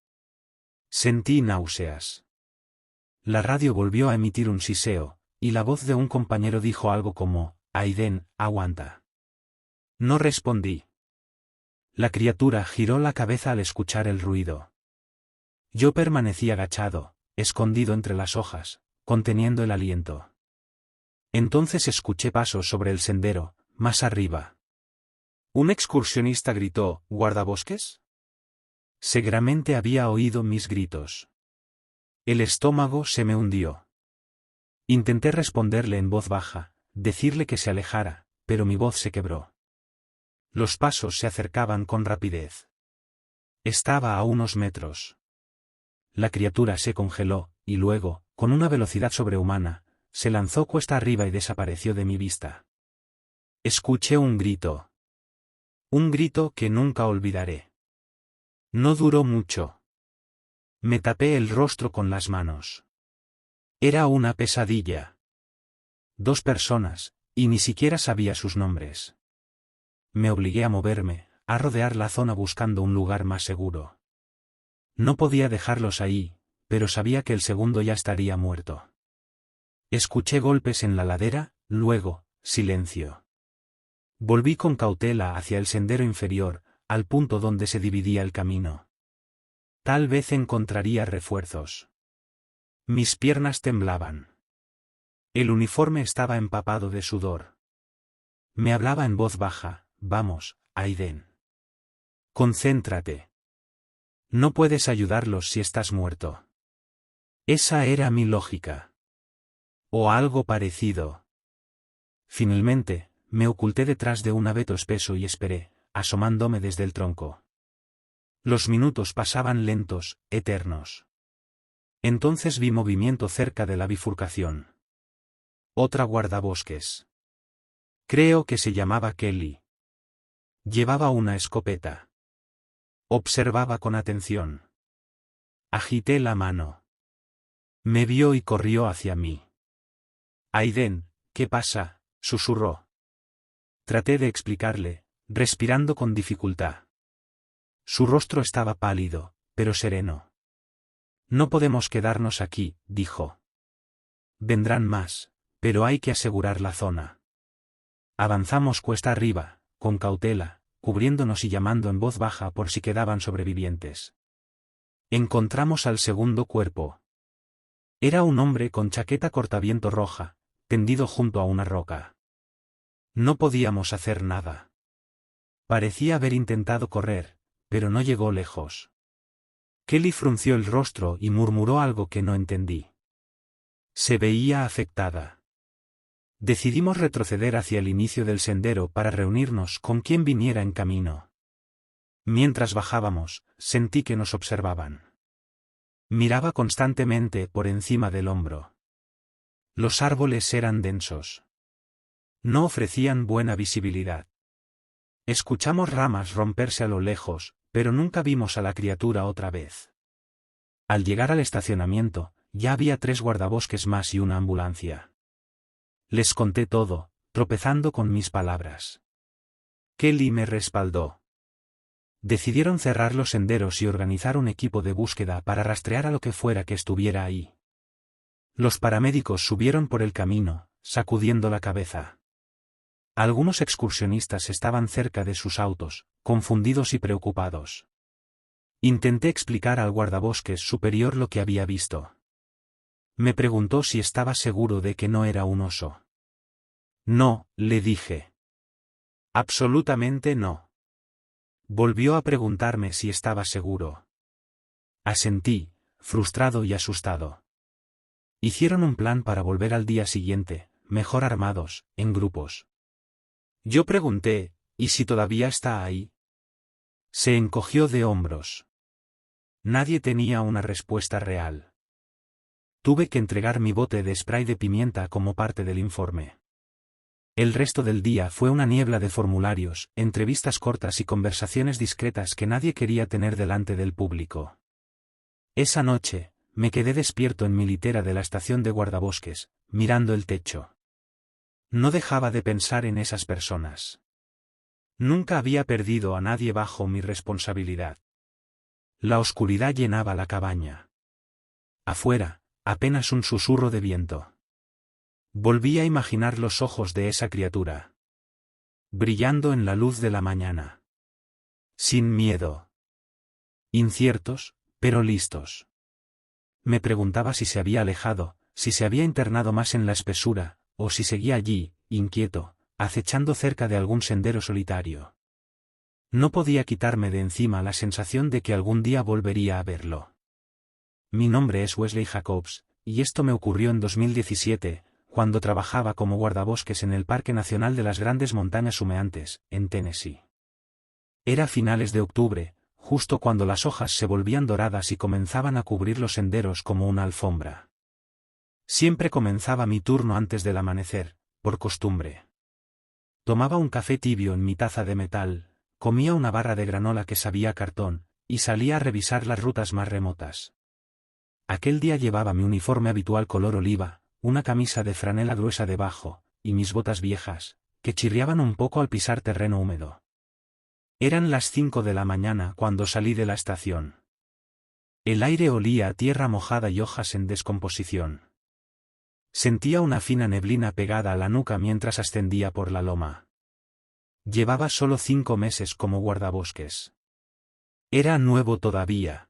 [SPEAKER 1] Sentí náuseas. La radio volvió a emitir un siseo, y la voz de un compañero dijo algo como, «Aiden, aguanta». No respondí. La criatura giró la cabeza al escuchar el ruido. Yo permanecí agachado, escondido entre las hojas, conteniendo el aliento. Entonces escuché pasos sobre el sendero, más arriba. Un excursionista gritó, «¿Guardabosques?». Seguramente había oído mis gritos. El estómago se me hundió. Intenté responderle en voz baja, decirle que se alejara, pero mi voz se quebró. Los pasos se acercaban con rapidez. Estaba a unos metros. La criatura se congeló, y luego, con una velocidad sobrehumana, se lanzó cuesta arriba y desapareció de mi vista. Escuché un grito. Un grito que nunca olvidaré. No duró mucho. Me tapé el rostro con las manos. Era una pesadilla. 2 personas, y ni siquiera sabía sus nombres. Me obligué a moverme, a rodear la zona buscando un lugar más seguro. No podía dejarlos ahí, pero sabía que el segundo ya estaría muerto. Escuché golpes en la ladera, luego, silencio. Volví con cautela hacia el sendero inferior, al punto donde se dividía el camino. Tal vez encontraría refuerzos. Mis piernas temblaban. El uniforme estaba empapado de sudor. Me hablaba en voz baja, «Vamos, Aiden. Concéntrate. No puedes ayudarlos si estás muerto». Esa era mi lógica. O algo parecido. Finalmente, me oculté detrás de un abeto espeso y esperé, asomándome desde el tronco. Los minutos pasaban lentos, eternos. Entonces vi movimiento cerca de la bifurcación. Otra guardabosques. Creo que se llamaba Kelly. Llevaba una escopeta. Observaba con atención. Agité la mano. Me vio y corrió hacia mí. «Aiden, ¿qué pasa?», susurró. Traté de explicarle, respirando con dificultad. Su rostro estaba pálido, pero sereno. «No podemos quedarnos aquí», dijo. «Vendrán más, pero hay que asegurar la zona». Avanzamos cuesta arriba, con cautela, cubriéndonos y llamando en voz baja por si quedaban sobrevivientes. Encontramos al segundo cuerpo. Era un hombre con chaqueta cortaviento roja, tendido junto a una roca. No podíamos hacer nada. Parecía haber intentado correr, pero no llegó lejos. Kelly frunció el rostro y murmuró algo que no entendí. Se veía afectada. Decidimos retroceder hacia el inicio del sendero para reunirnos con quien viniera en camino. Mientras bajábamos, sentí que nos observaban. Miraba constantemente por encima del hombro. Los árboles eran densos. No ofrecían buena visibilidad. Escuchamos ramas romperse a lo lejos, pero nunca vimos a la criatura otra vez. Al llegar al estacionamiento, ya había 3 guardabosques más y una ambulancia. Les conté todo, tropezando con mis palabras. Kelly me respaldó. Decidieron cerrar los senderos y organizar un equipo de búsqueda para rastrear a lo que fuera que estuviera ahí. Los paramédicos subieron por el camino, sacudiendo la cabeza. Algunos excursionistas estaban cerca de sus autos, confundidos y preocupados. Intenté explicar al guardabosques superior lo que había visto. Me preguntó si estaba seguro de que no era un oso. No, le dije. Absolutamente no. Volvió a preguntarme si estaba seguro. Asentí, frustrado y asustado. Hicieron un plan para volver al día siguiente, mejor armados, en grupos. Yo pregunté, ¿y si todavía está ahí? Se encogió de hombros. Nadie tenía una respuesta real. Tuve que entregar mi bote de spray de pimienta como parte del informe. El resto del día fue una niebla de formularios, entrevistas cortas y conversaciones discretas que nadie quería tener delante del público. Esa noche, me quedé despierto en mi litera de la estación de guardabosques, mirando el techo. No dejaba de pensar en esas personas. Nunca había perdido a nadie bajo mi responsabilidad. La oscuridad llenaba la cabaña. Afuera, apenas un susurro de viento. Volví a imaginar los ojos de esa criatura. Brillando en la luz de la mañana. Sin miedo. Inciertos, pero listos. Me preguntaba si se había alejado, si se había internado más en la espesura, o si seguía allí, inquieto, acechando cerca de algún sendero solitario. No podía quitarme de encima la sensación de que algún día volvería a verlo. Mi nombre es Wesley Jacobs, y esto me ocurrió en 2017, cuando trabajaba como guardabosques en el Parque Nacional de las Grandes Montañas Humeantes, en Tennessee. Era finales de octubre, justo cuando las hojas se volvían doradas y comenzaban a cubrir los senderos como una alfombra. Siempre comenzaba mi turno antes del amanecer, por costumbre. Tomaba un café tibio en mi taza de metal, comía una barra de granola que sabía a cartón, y salía a revisar las rutas más remotas. Aquel día llevaba mi uniforme habitual color oliva, una camisa de franela gruesa debajo, y mis botas viejas, que chirriaban un poco al pisar terreno húmedo. Eran las 5 de la mañana cuando salí de la estación. El aire olía a tierra mojada y hojas en descomposición. Sentía una fina neblina pegada a la nuca mientras ascendía por la loma. Llevaba solo 5 meses como guardabosques. Era nuevo todavía.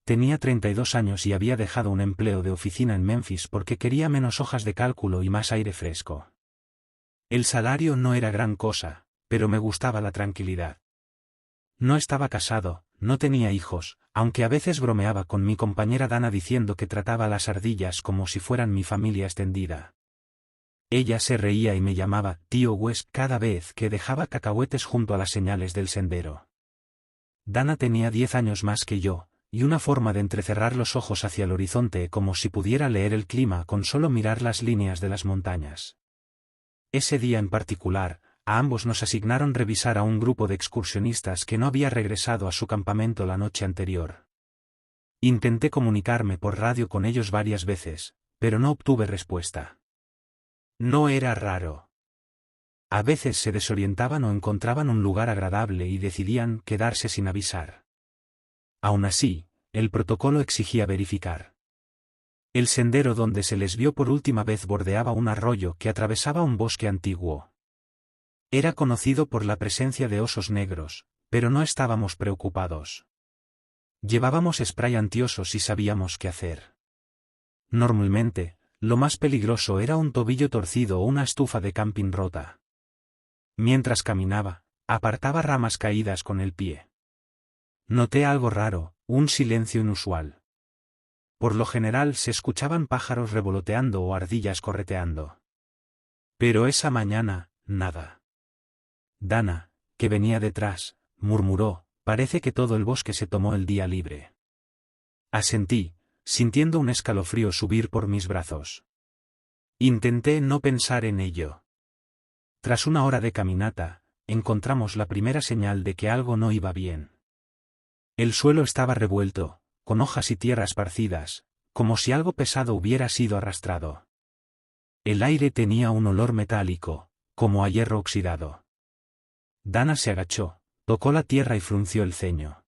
[SPEAKER 1] Tenía 32 años y había dejado un empleo de oficina en Memphis porque quería menos hojas de cálculo y más aire fresco. El salario no era gran cosa, pero me gustaba la tranquilidad. No estaba casado, no tenía hijos, aunque a veces bromeaba con mi compañera Dana diciendo que trataba a las ardillas como si fueran mi familia extendida. Ella se reía y me llamaba Tío Wes cada vez que dejaba cacahuetes junto a las señales del sendero. Dana tenía 10 años más que yo, y una forma de entrecerrar los ojos hacia el horizonte como si pudiera leer el clima con solo mirar las líneas de las montañas. Ese día en particular, a ambos nos asignaron revisar a un grupo de excursionistas que no había regresado a su campamento la noche anterior. Intenté comunicarme por radio con ellos varias veces, pero no obtuve respuesta. No era raro. A veces se desorientaban o encontraban un lugar agradable y decidían quedarse sin avisar. Aún así, el protocolo exigía verificar. El sendero donde se les vio por última vez bordeaba un arroyo que atravesaba un bosque antiguo. Era conocido por la presencia de osos negros, pero no estábamos preocupados. Llevábamos spray antiosos y sabíamos qué hacer. Normalmente, lo más peligroso era un tobillo torcido o una estufa de camping rota. Mientras caminaba, apartaba ramas caídas con el pie. Noté algo raro, un silencio inusual. Por lo general se escuchaban pájaros revoloteando o ardillas correteando. Pero esa mañana, nada. Dana, que venía detrás, murmuró, parece que todo el bosque se tomó el día libre. Asentí, sintiendo un escalofrío subir por mis brazos. Intenté no pensar en ello. Tras una hora de caminata, encontramos la primera señal de que algo no iba bien. El suelo estaba revuelto, con hojas y tierra esparcidas, como si algo pesado hubiera sido arrastrado. El aire tenía un olor metálico, como a hierro oxidado. Dana se agachó, tocó la tierra y frunció el ceño.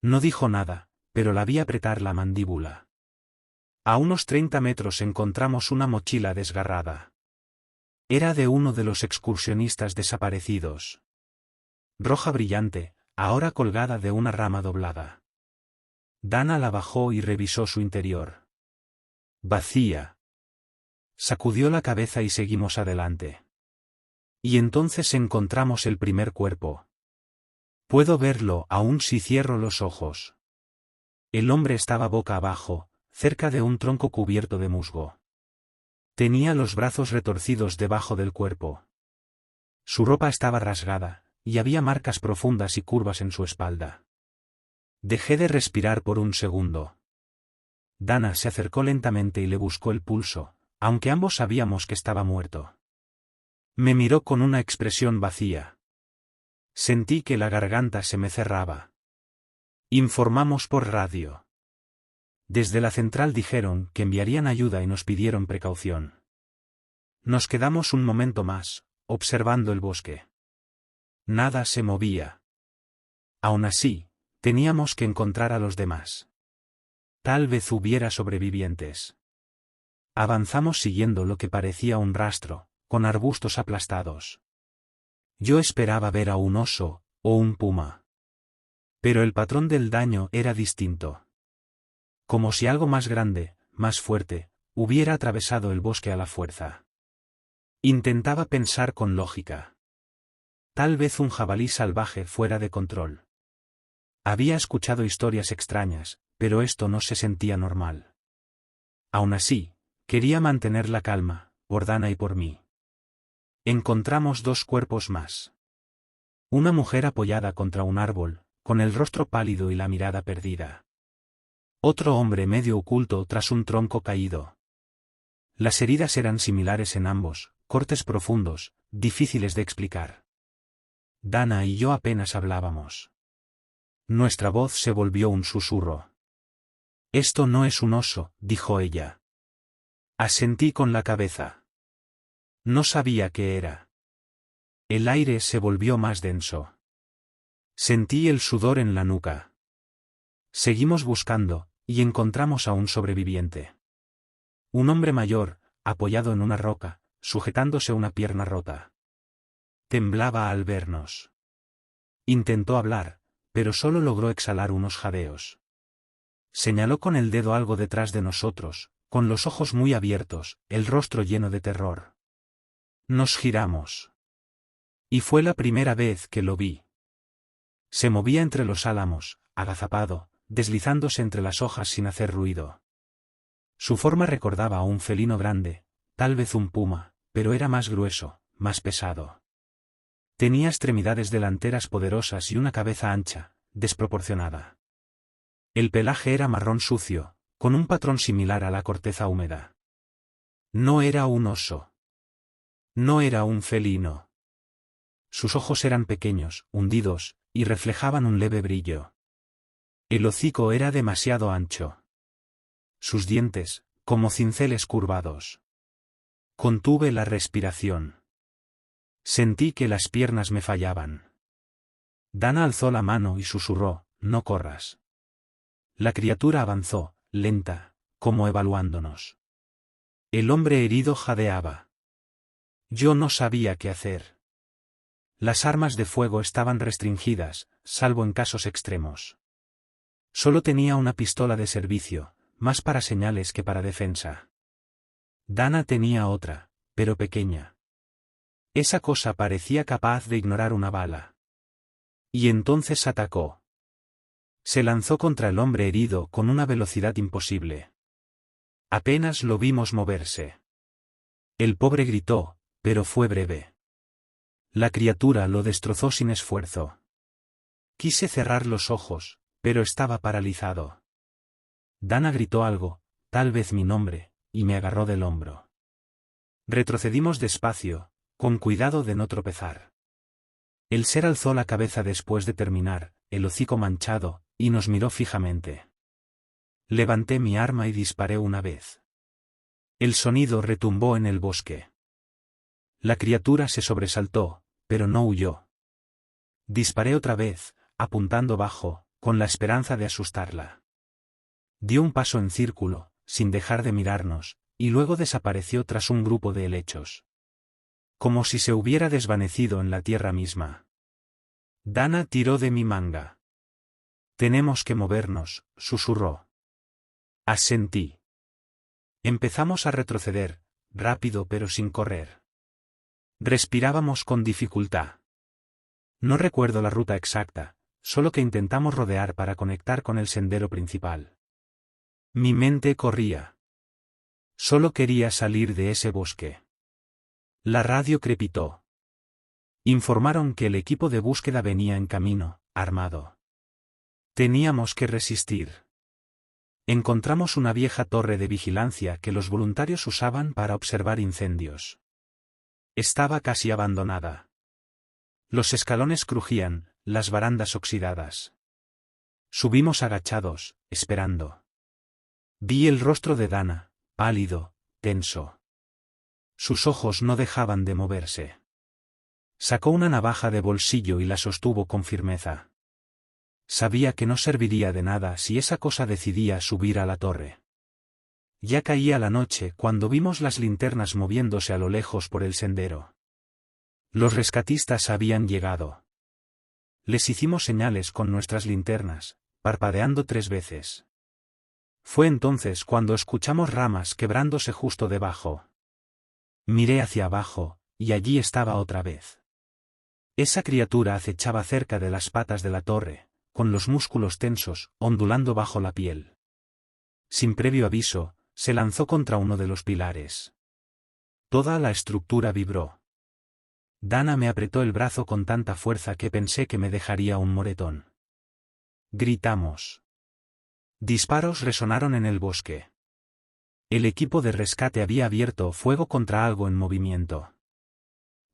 [SPEAKER 1] No dijo nada, pero la vi apretar la mandíbula. A unos 30 metros encontramos una mochila desgarrada. Era de uno de los excursionistas desaparecidos. Roja brillante, ahora colgada de una rama doblada. Dana la bajó y revisó su interior. Vacía. Sacudió la cabeza y seguimos adelante. Y entonces encontramos el primer cuerpo. Puedo verlo aún si cierro los ojos. El hombre estaba boca abajo, cerca de un tronco cubierto de musgo. Tenía los brazos retorcidos debajo del cuerpo. Su ropa estaba rasgada, y había marcas profundas y curvas en su espalda. Dejé de respirar por un segundo. Dana se acercó lentamente y le buscó el pulso, aunque ambos sabíamos que estaba muerto. Me miró con una expresión vacía. Sentí que la garganta se me cerraba. Informamos por radio. Desde la central dijeron que enviarían ayuda y nos pidieron precaución. Nos quedamos un momento más, observando el bosque. Nada se movía. Aún así, teníamos que encontrar a los demás. Tal vez hubiera sobrevivientes. Avanzamos siguiendo lo que parecía un rastro, con arbustos aplastados. Yo esperaba ver a un oso, o un puma. Pero el patrón del daño era distinto. Como si algo más grande, más fuerte, hubiera atravesado el bosque a la fuerza. Intentaba pensar con lógica. Tal vez un jabalí salvaje fuera de control. Había escuchado historias extrañas, pero esto no se sentía normal. Aún así, quería mantener la calma, por Dana y por mí. Encontramos dos cuerpos más. Una mujer apoyada contra un árbol, con el rostro pálido y la mirada perdida. Otro hombre medio oculto tras un tronco caído. Las heridas eran similares en ambos, cortes profundos, difíciles de explicar. Dana y yo apenas hablábamos. Nuestra voz se volvió un susurro. Esto no es un oso, dijo ella. Asentí con la cabeza. No sabía qué era. El aire se volvió más denso. Sentí el sudor en la nuca. Seguimos buscando, y encontramos a un sobreviviente. Un hombre mayor, apoyado en una roca, sujetándose una pierna rota. Temblaba al vernos. Intentó hablar, pero solo logró exhalar unos jadeos. Señaló con el dedo algo detrás de nosotros, con los ojos muy abiertos, el rostro lleno de terror. Nos giramos. Y fue la primera vez que lo vi. Se movía entre los álamos, agazapado, deslizándose entre las hojas sin hacer ruido. Su forma recordaba a un felino grande, tal vez un puma, pero era más grueso, más pesado. Tenía extremidades delanteras poderosas y una cabeza ancha, desproporcionada. El pelaje era marrón sucio, con un patrón similar a la corteza húmeda. No era un oso. No era un felino. Sus ojos eran pequeños, hundidos, y reflejaban un leve brillo. El hocico era demasiado ancho. Sus dientes, como cinceles curvados. Contuve la respiración. Sentí que las piernas me fallaban. Dana alzó la mano y susurró, no corras. La criatura avanzó, lenta, como evaluándonos. El hombre herido jadeaba. Yo no sabía qué hacer. Las armas de fuego estaban restringidas, salvo en casos extremos. Solo tenía una pistola de servicio, más para señales que para defensa. Dana tenía otra, pero pequeña. Esa cosa parecía capaz de ignorar una bala. Y entonces atacó. Se lanzó contra el hombre herido con una velocidad imposible. Apenas lo vimos moverse. El pobre gritó, pero fue breve. La criatura lo destrozó sin esfuerzo. Quise cerrar los ojos, pero estaba paralizado. Dana gritó algo, tal vez mi nombre, y me agarró del hombro. Retrocedimos despacio, con cuidado de no tropezar. El ser alzó la cabeza después de terminar, el hocico manchado, y nos miró fijamente. Levanté mi arma y disparé una vez. El sonido retumbó en el bosque. La criatura se sobresaltó, pero no huyó. Disparé otra vez, apuntando bajo, con la esperanza de asustarla. Dio un paso en círculo, sin dejar de mirarnos, y luego desapareció tras un grupo de helechos. Como si se hubiera desvanecido en la tierra misma. Dana tiró de mi manga. Tenemos que movernos, susurró. Asentí. Empezamos a retroceder, rápido pero sin correr. Respirábamos con dificultad. No recuerdo la ruta exacta, solo que intentamos rodear para conectar con el sendero principal. Mi mente corría. Solo quería salir de ese bosque. La radio crepitó. Informaron que el equipo de búsqueda venía en camino, armado. Teníamos que resistir. Encontramos una vieja torre de vigilancia que los voluntarios usaban para observar incendios. Estaba casi abandonada. Los escalones crujían, las barandas oxidadas. Subimos agachados, esperando. Vi el rostro de Dana, pálido, tenso. Sus ojos no dejaban de moverse. Sacó una navaja de bolsillo y la sostuvo con firmeza. Sabía que no serviría de nada si esa cosa decidía subir a la torre. Ya caía la noche cuando vimos las linternas moviéndose a lo lejos por el sendero. Los rescatistas habían llegado. Les hicimos señales con nuestras linternas, parpadeando 3 veces. Fue entonces cuando escuchamos ramas quebrándose justo debajo. Miré hacia abajo, y allí estaba otra vez. Esa criatura acechaba cerca de las patas de la torre, con los músculos tensos, ondulando bajo la piel. Sin previo aviso, se lanzó contra uno de los pilares. Toda la estructura vibró. Dana me apretó el brazo con tanta fuerza que pensé que me dejaría un moretón. Gritamos. Disparos resonaron en el bosque. El equipo de rescate había abierto fuego contra algo en movimiento.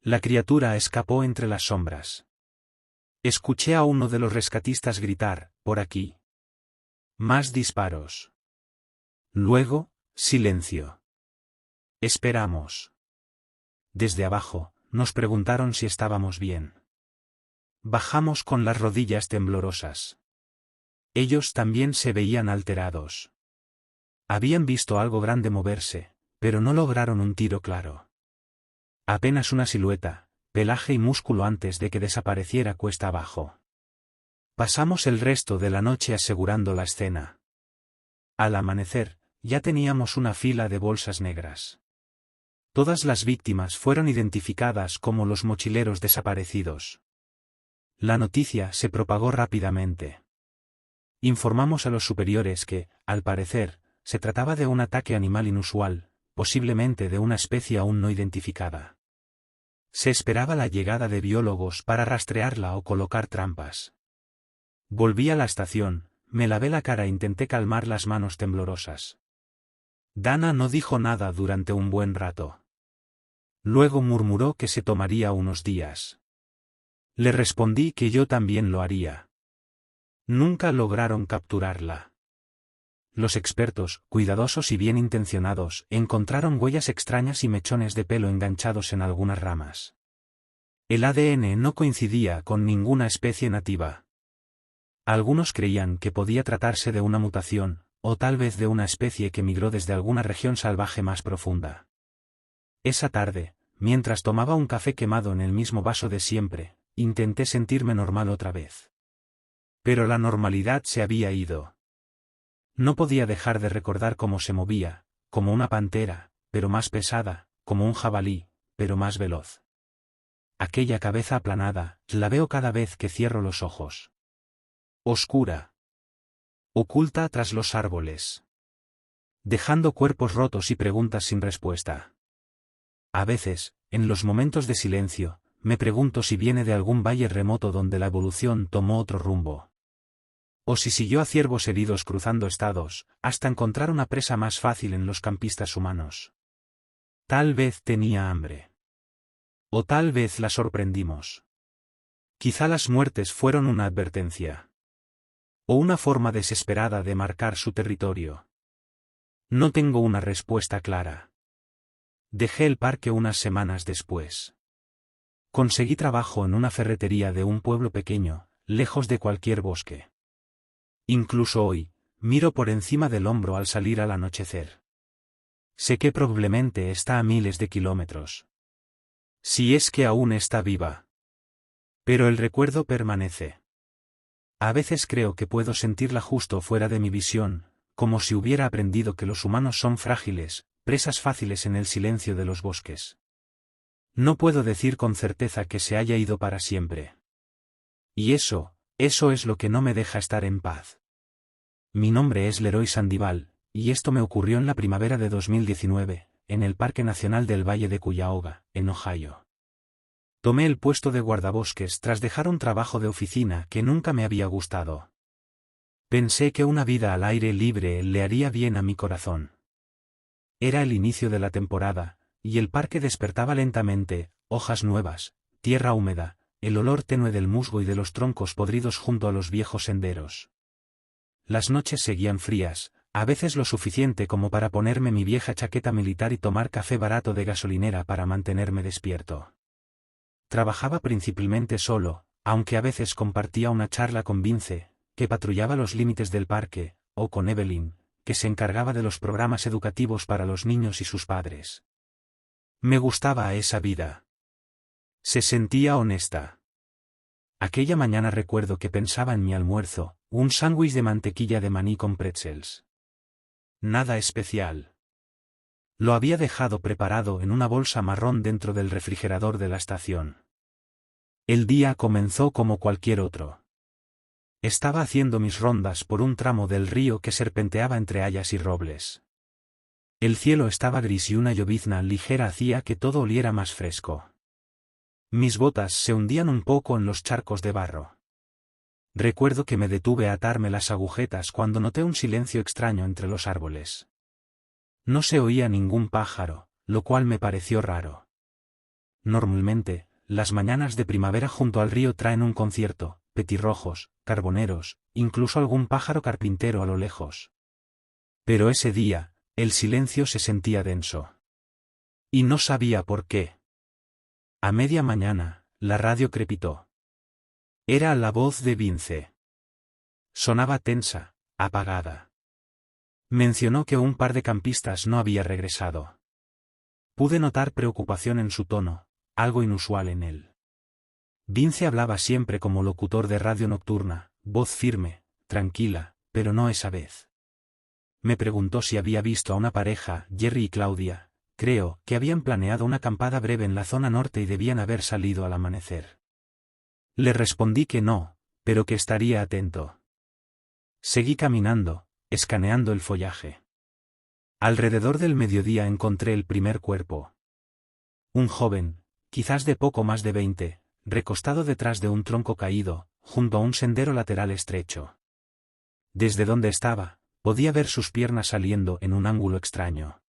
[SPEAKER 1] La criatura escapó entre las sombras. Escuché a uno de los rescatistas gritar, «por aquí». Más disparos. Luego, silencio. Esperamos. Desde abajo, nos preguntaron si estábamos bien. Bajamos con las rodillas temblorosas. Ellos también se veían alterados. Habían visto algo grande moverse, pero no lograron un tiro claro. Apenas una silueta, pelaje y músculo antes de que desapareciera cuesta abajo. Pasamos el resto de la noche asegurando la escena. Al amanecer, ya teníamos una fila de bolsas negras. Todas las víctimas fueron identificadas como los mochileros desaparecidos. La noticia se propagó rápidamente. Informamos a los superiores que, al parecer, se trataba de un ataque animal inusual, posiblemente de una especie aún no identificada. Se esperaba la llegada de biólogos para rastrearla o colocar trampas. Volví a la estación, me lavé la cara e intenté calmar las manos temblorosas. Dana no dijo nada durante un buen rato. Luego murmuró que se tomaría unos días. Le respondí que yo también lo haría. Nunca lograron capturarla. Los expertos, cuidadosos y bien intencionados, encontraron huellas extrañas y mechones de pelo enganchados en algunas ramas. El ADN no coincidía con ninguna especie nativa. Algunos creían que podía tratarse de una mutación, o tal vez de una especie que migró desde alguna región salvaje más profunda. Esa tarde, mientras tomaba un café quemado en el mismo vaso de siempre, intenté sentirme normal otra vez. Pero la normalidad se había ido. No podía dejar de recordar cómo se movía, como una pantera, pero más pesada, como un jabalí, pero más veloz. Aquella cabeza aplanada, la veo cada vez que cierro los ojos. Oscura. Oculta tras los árboles. Dejando cuerpos rotos y preguntas sin respuesta. A veces, en los momentos de silencio, me pregunto si viene de algún valle remoto donde la evolución tomó otro rumbo. O si siguió a ciervos heridos cruzando estados, hasta encontrar una presa más fácil en los campistas humanos. Tal vez tenía hambre. O tal vez la sorprendimos. Quizá las muertes fueron una advertencia. O una forma desesperada de marcar su territorio. No tengo una respuesta clara. Dejé el parque unas semanas después. Conseguí trabajo en una ferretería de un pueblo pequeño, lejos de cualquier bosque. Incluso hoy, miro por encima del hombro al salir al anochecer. Sé que probablemente está a miles de kilómetros. Si es que aún está viva. Pero el recuerdo permanece. A veces creo que puedo sentirla justo fuera de mi visión, como si hubiera aprendido que los humanos son frágiles, presas fáciles en el silencio de los bosques. No puedo decir con certeza que se haya ido para siempre. Y eso es lo que no me deja estar en paz. Mi nombre es Leroy Sandival, y esto me ocurrió en la primavera de 2019, en el Parque Nacional del Valle de Cuyahoga, en Ohio. Tomé el puesto de guardabosques tras dejar un trabajo de oficina que nunca me había gustado. Pensé que una vida al aire libre le haría bien a mi corazón. Era el inicio de la temporada, y el parque despertaba lentamente, hojas nuevas, tierra húmeda, el olor tenue del musgo y de los troncos podridos junto a los viejos senderos. Las noches seguían frías, a veces lo suficiente como para ponerme mi vieja chaqueta militar y tomar café barato de gasolinera para mantenerme despierto. Trabajaba principalmente solo, aunque a veces compartía una charla con Vince, que patrullaba los límites del parque, o con Evelyn, que se encargaba de los programas educativos para los niños y sus padres. Me gustaba esa vida. Se sentía honesta. Aquella mañana recuerdo que pensaba en mi almuerzo, un sándwich de mantequilla de maní con pretzels. Nada especial. Lo había dejado preparado en una bolsa marrón dentro del refrigerador de la estación. El día comenzó como cualquier otro. Estaba haciendo mis rondas por un tramo del río que serpenteaba entre hayas y robles. El cielo estaba gris y una llovizna ligera hacía que todo oliera más fresco. Mis botas se hundían un poco en los charcos de barro. Recuerdo que me detuve a atarme las agujetas cuando noté un silencio extraño entre los árboles. No se oía ningún pájaro, lo cual me pareció raro. Normalmente, las mañanas de primavera junto al río traen un concierto, petirrojos, carboneros, incluso algún pájaro carpintero a lo lejos. Pero ese día, el silencio se sentía denso. Y no sabía por qué. A media mañana, la radio crepitó. Era la voz de Vince. Sonaba tensa, apagada. Mencionó que un par de campistas no había regresado. Pude notar preocupación en su tono, algo inusual en él. Vince hablaba siempre como locutor de radio nocturna, voz firme, tranquila, pero no esa vez. Me preguntó si había visto a una pareja, Jerry y Claudia, creo, que habían planeado una acampada breve en la zona norte y debían haber salido al amanecer. Le respondí que no, pero que estaría atento. Seguí caminando, escaneando el follaje. Alrededor del mediodía encontré el primer cuerpo. Un joven, quizás de poco más de 20, recostado detrás de un tronco caído, junto a un sendero lateral estrecho. Desde donde estaba, podía ver sus piernas saliendo en un ángulo extraño.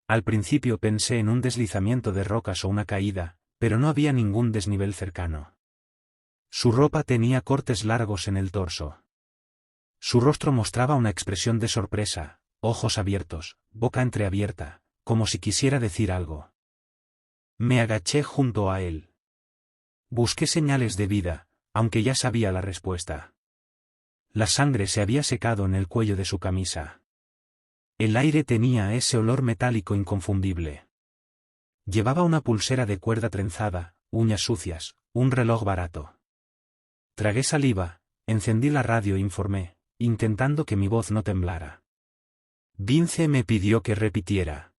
[SPEAKER 1] Al principio pensé en un deslizamiento de rocas o una caída, pero no había ningún desnivel cercano. Su ropa tenía cortes largos en el torso. Su rostro mostraba una expresión de sorpresa, ojos abiertos, boca entreabierta, como si quisiera decir algo. Me agaché junto a él. Busqué señales de vida, aunque ya sabía la respuesta. La sangre se había secado en el cuello de su camisa. El aire tenía ese olor metálico inconfundible. Llevaba una pulsera de cuerda trenzada, uñas sucias, un reloj barato. Tragué saliva, encendí la radio e informé, intentando que mi voz no temblara. Vince me pidió que repitiera.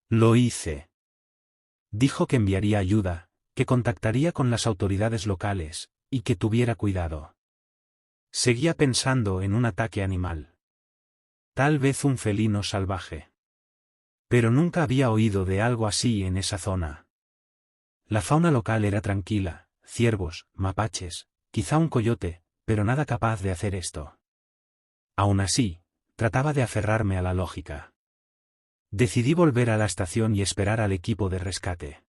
[SPEAKER 1] Lo hice. Dijo que enviaría ayuda, que contactaría con las autoridades locales, y que tuviera cuidado. Seguía pensando en un ataque animal. Tal vez un felino salvaje. Pero nunca había oído de algo así en esa zona. La fauna local era tranquila, ciervos, mapaches, quizá un coyote, pero nada capaz de hacer esto. Aún así, trataba de aferrarme a la lógica. Decidí volver a la estación y esperar al equipo de rescate.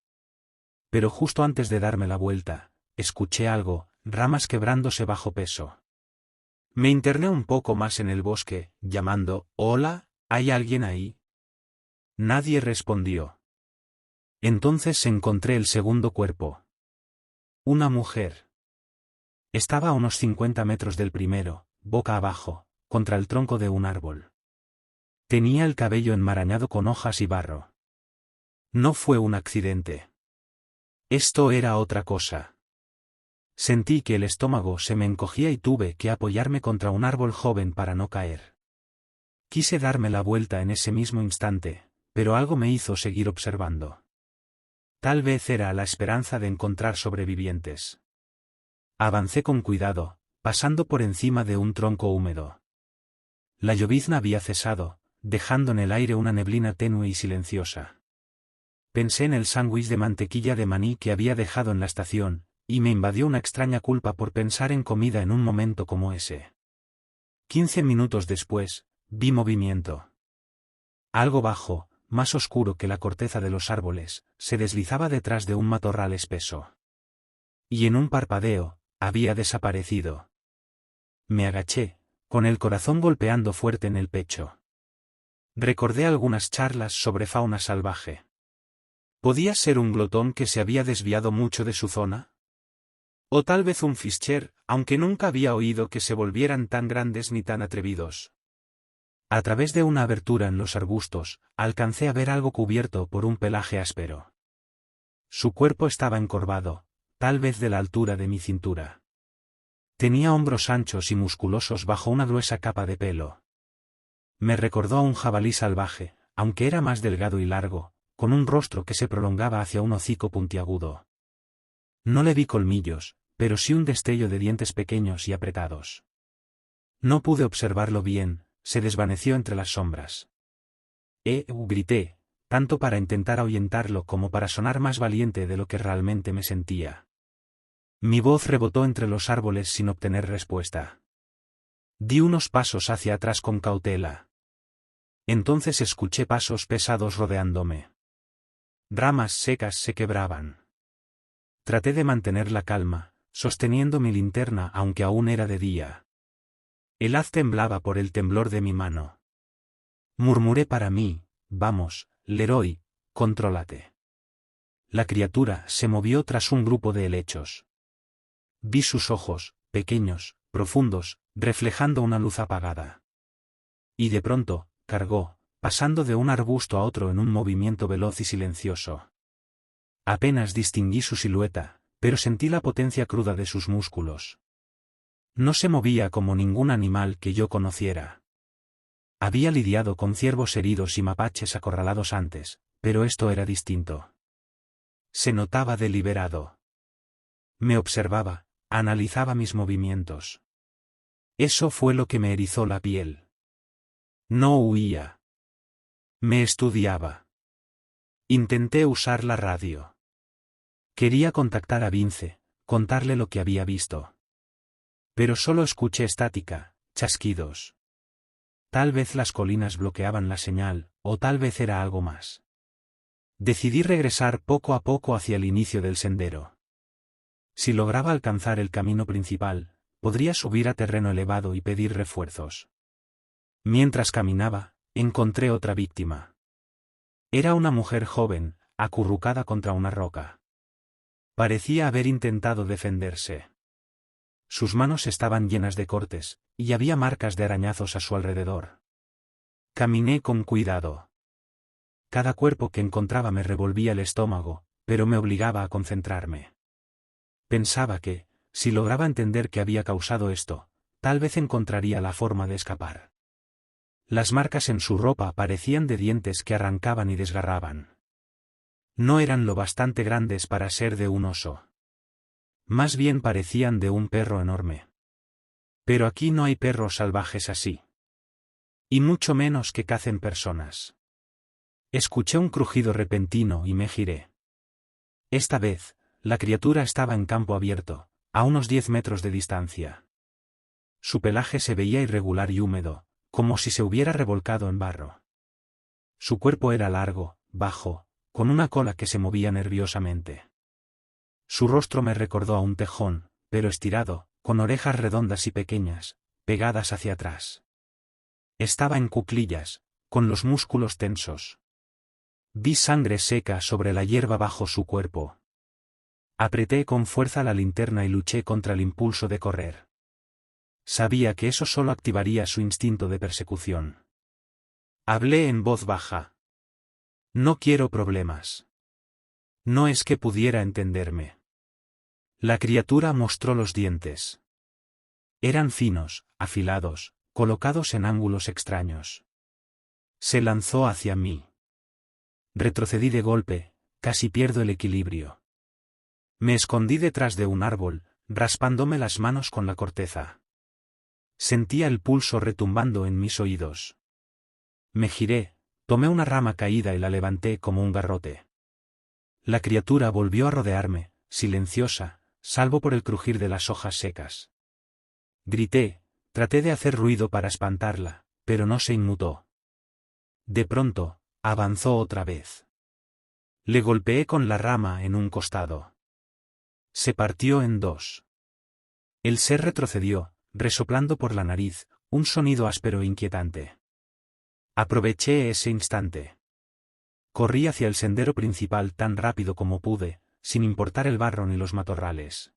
[SPEAKER 1] Pero justo antes de darme la vuelta, escuché algo, ramas quebrándose bajo peso. Me interné un poco más en el bosque, llamando, «Hola, ¿hay alguien ahí?» Nadie respondió. Entonces encontré el segundo cuerpo. Una mujer. Estaba a unos 50 metros del primero, boca abajo, contra el tronco de un árbol. Tenía el cabello enmarañado con hojas y barro. No fue un accidente. Esto era otra cosa. Sentí que el estómago se me encogía y tuve que apoyarme contra un árbol joven para no caer. Quise darme la vuelta en ese mismo instante, pero algo me hizo seguir observando. Tal vez era la esperanza de encontrar sobrevivientes. Avancé con cuidado, pasando por encima de un tronco húmedo. La llovizna había cesado, dejando en el aire una neblina tenue y silenciosa. Pensé en el sándwich de mantequilla de maní que había dejado en la estación, y me invadió una extraña culpa por pensar en comida en un momento como ese. 15 minutos después, vi movimiento. Algo bajo, más oscuro que la corteza de los árboles, se deslizaba detrás de un matorral espeso. Y en un parpadeo, había desaparecido. Me agaché, con el corazón golpeando fuerte en el pecho. Recordé algunas charlas sobre fauna salvaje. ¿Podía ser un glotón que se había desviado mucho de su zona? O tal vez un Fischer, aunque nunca había oído que se volvieran tan grandes ni tan atrevidos. A través de una abertura en los arbustos, alcancé a ver algo cubierto por un pelaje áspero. Su cuerpo estaba encorvado, tal vez de la altura de mi cintura. Tenía hombros anchos y musculosos bajo una gruesa capa de pelo. Me recordó a un jabalí salvaje, aunque era más delgado y largo, con un rostro que se prolongaba hacia un hocico puntiagudo. No le vi colmillos, pero sí un destello de dientes pequeños y apretados. No pude observarlo bien, se desvaneció entre las sombras. Grité, tanto para intentar ahuyentarlo como para sonar más valiente de lo que realmente me sentía. Mi voz rebotó entre los árboles sin obtener respuesta. Di unos pasos hacia atrás con cautela. Entonces escuché pasos pesados rodeándome. Ramas secas se quebraban. Traté de mantener la calma, sosteniendo mi linterna aunque aún era de día. El haz temblaba por el temblor de mi mano. Murmuré para mí, vamos, Leroy, contrólate. La criatura se movió tras un grupo de helechos. Vi sus ojos, pequeños, profundos, reflejando una luz apagada. Y de pronto, cargó, pasando de un arbusto a otro en un movimiento veloz y silencioso. Apenas distinguí su silueta, pero sentí la potencia cruda de sus músculos. No se movía como ningún animal que yo conociera. Había lidiado con ciervos heridos y mapaches acorralados antes, pero esto era distinto. Se notaba deliberado. Me observaba, analizaba mis movimientos. Eso fue lo que me erizó la piel. No huía. Me estudiaba. Intenté usar la radio. Quería contactar a Vince, contarle lo que había visto. Pero solo escuché estática, chasquidos. Tal vez las colinas bloqueaban la señal, o tal vez era algo más. Decidí regresar poco a poco hacia el inicio del sendero. Si lograba alcanzar el camino principal, podría subir a terreno elevado y pedir refuerzos. Mientras caminaba, encontré otra víctima. Era una mujer joven, acurrucada contra una roca. Parecía haber intentado defenderse. Sus manos estaban llenas de cortes, y había marcas de arañazos a su alrededor. Caminé con cuidado. Cada cuerpo que encontraba me revolvía el estómago, pero me obligaba a concentrarme. Pensaba que, si lograba entender qué había causado esto, tal vez encontraría la forma de escapar. Las marcas en su ropa parecían de dientes que arrancaban y desgarraban. No eran lo bastante grandes para ser de un oso. Más bien parecían de un perro enorme. Pero aquí no hay perros salvajes así. Y mucho menos que cacen personas. Escuché un crujido repentino y me giré. Esta vez, la criatura estaba en campo abierto, a unos 10 metros de distancia. Su pelaje se veía irregular y húmedo, como si se hubiera revolcado en barro. Su cuerpo era largo, bajo, con una cola que se movía nerviosamente. Su rostro me recordó a un tejón, pero estirado, con orejas redondas y pequeñas, pegadas hacia atrás. Estaba en cuclillas, con los músculos tensos. Vi sangre seca sobre la hierba bajo su cuerpo. Apreté con fuerza la linterna y luché contra el impulso de correr. Sabía que eso solo activaría su instinto de persecución. Hablé en voz baja. No quiero problemas. No es que pudiera entenderme. La criatura mostró los dientes. Eran finos, afilados, colocados en ángulos extraños. Se lanzó hacia mí. Retrocedí de golpe, casi pierdo el equilibrio. Me escondí detrás de un árbol, raspándome las manos con la corteza. Sentía el pulso retumbando en mis oídos. Me giré, tomé una rama caída y la levanté como un garrote. La criatura volvió a rodearme, silenciosa, salvo por el crujir de las hojas secas. Grité, traté de hacer ruido para espantarla, pero no se inmutó. De pronto, avanzó otra vez. Le golpeé con la rama en un costado. Se partió en dos. El ser retrocedió, resoplando por la nariz, un sonido áspero e inquietante. Aproveché ese instante. Corrí hacia el sendero principal tan rápido como pude, sin importar el barro ni los matorrales.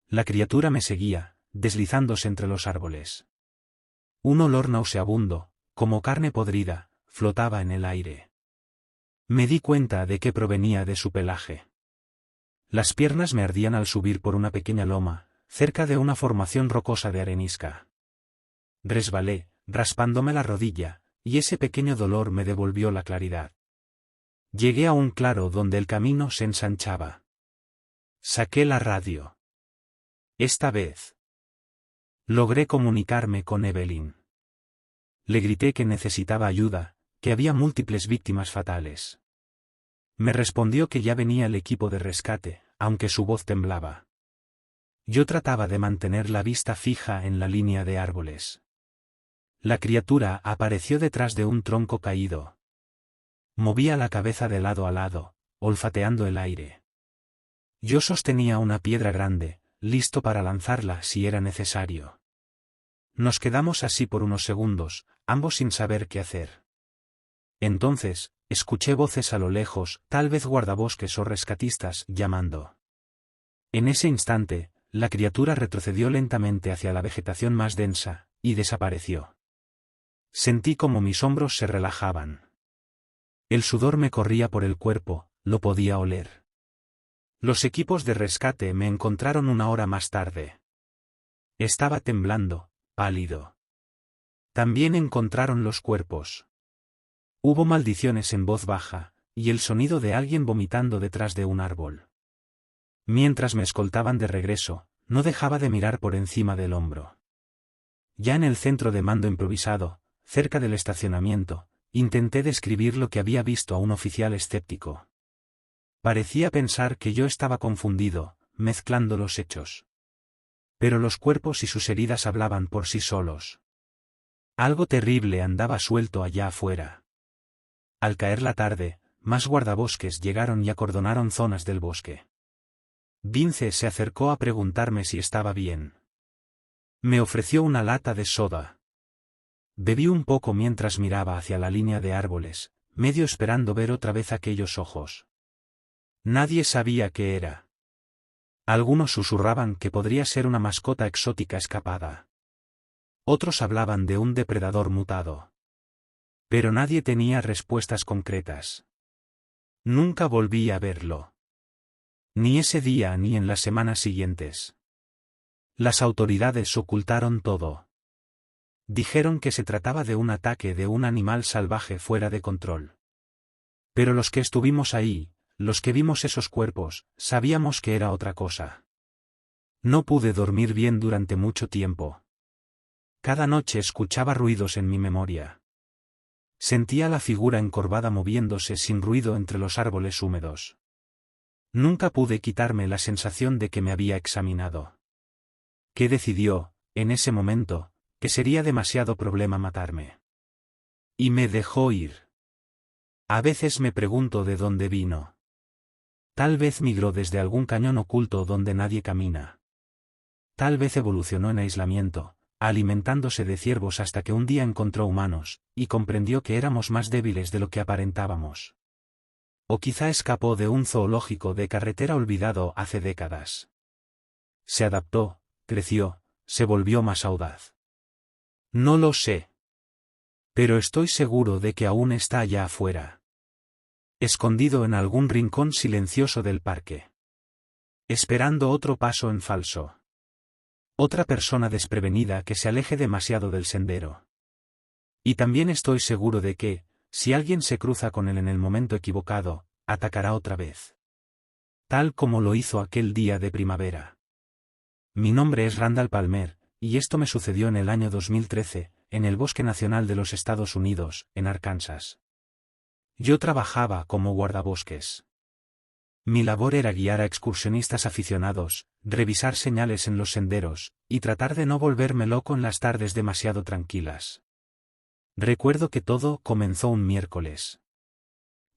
[SPEAKER 1] La criatura me seguía, deslizándose entre los árboles. Un olor nauseabundo, como carne podrida, flotaba en el aire. Me di cuenta de que provenía de su pelaje. Las piernas me ardían al subir por una pequeña loma, cerca de una formación rocosa de arenisca. Resbalé, raspándome la rodilla, y ese pequeño dolor me devolvió la claridad. Llegué a un claro donde el camino se ensanchaba. Saqué la radio. Esta vez logré comunicarme con Evelyn. Le grité que necesitaba ayuda, que había múltiples víctimas fatales. Me respondió que ya venía el equipo de rescate, aunque su voz temblaba. Yo trataba de mantener la vista fija en la línea de árboles. La criatura apareció detrás de un tronco caído. Movía la cabeza de lado a lado, olfateando el aire. Yo sostenía una piedra grande, listo para lanzarla si era necesario. Nos quedamos así por unos segundos, ambos sin saber qué hacer. Entonces, escuché voces a lo lejos, tal vez guardabosques o rescatistas, llamando. En ese instante, la criatura retrocedió lentamente hacia la vegetación más densa, y desapareció. Sentí como mis hombros se relajaban. El sudor me corría por el cuerpo, lo podía oler. Los equipos de rescate me encontraron una hora más tarde. Estaba temblando, pálido. También encontraron los cuerpos. Hubo maldiciones en voz baja, y el sonido de alguien vomitando detrás de un árbol. Mientras me escoltaban de regreso, no dejaba de mirar por encima del hombro. Ya en el centro de mando improvisado, cerca del estacionamiento, intenté describir lo que había visto a un oficial escéptico. Parecía pensar que yo estaba confundido, mezclando los hechos. Pero los cuerpos y sus heridas hablaban por sí solos. Algo terrible andaba suelto allá afuera. Al caer la tarde, más guardabosques llegaron y acordonaron zonas del bosque. Vince se acercó a preguntarme si estaba bien. Me ofreció una lata de soda. Bebí un poco mientras miraba hacia la línea de árboles, medio esperando ver otra vez aquellos ojos. Nadie sabía qué era. Algunos susurraban que podría ser una mascota exótica escapada. Otros hablaban de un depredador mutado. Pero nadie tenía respuestas concretas. Nunca volví a verlo. Ni ese día ni en las semanas siguientes. Las autoridades ocultaron todo. Dijeron que se trataba de un ataque de un animal salvaje fuera de control. Pero los que estuvimos ahí, los que vimos esos cuerpos, sabíamos que era otra cosa. No pude dormir bien durante mucho tiempo. Cada noche escuchaba ruidos en mi memoria. Sentía la figura encorvada moviéndose sin ruido entre los árboles húmedos. Nunca pude quitarme la sensación de que me había examinado. ¿Qué decidió, en ese momento, que sería demasiado problema matarme? Y me dejó ir. A veces me pregunto de dónde vino. Tal vez migró desde algún cañón oculto donde nadie camina. Tal vez evolucionó en aislamiento, alimentándose de ciervos hasta que un día encontró humanos, y comprendió que éramos más débiles de lo que aparentábamos. O quizá escapó de un zoológico de carretera olvidado hace décadas. Se adaptó, creció, se volvió más audaz. No lo sé. Pero estoy seguro de que aún está allá afuera. Escondido en algún rincón silencioso del parque. Esperando otro paso en falso. Otra persona desprevenida que se aleje demasiado del sendero. Y también estoy seguro de que, si alguien se cruza con él en el momento equivocado, atacará otra vez. Tal como lo hizo aquel día de primavera. Mi nombre es Randall Palmer, y esto me sucedió en el año 2013, en el Bosque Nacional de los Estados Unidos, en Arkansas. Yo trabajaba como guardabosques. Mi labor era guiar a excursionistas aficionados, revisar señales en los senderos, y tratar de no volverme loco en las tardes demasiado tranquilas. Recuerdo que todo comenzó un miércoles.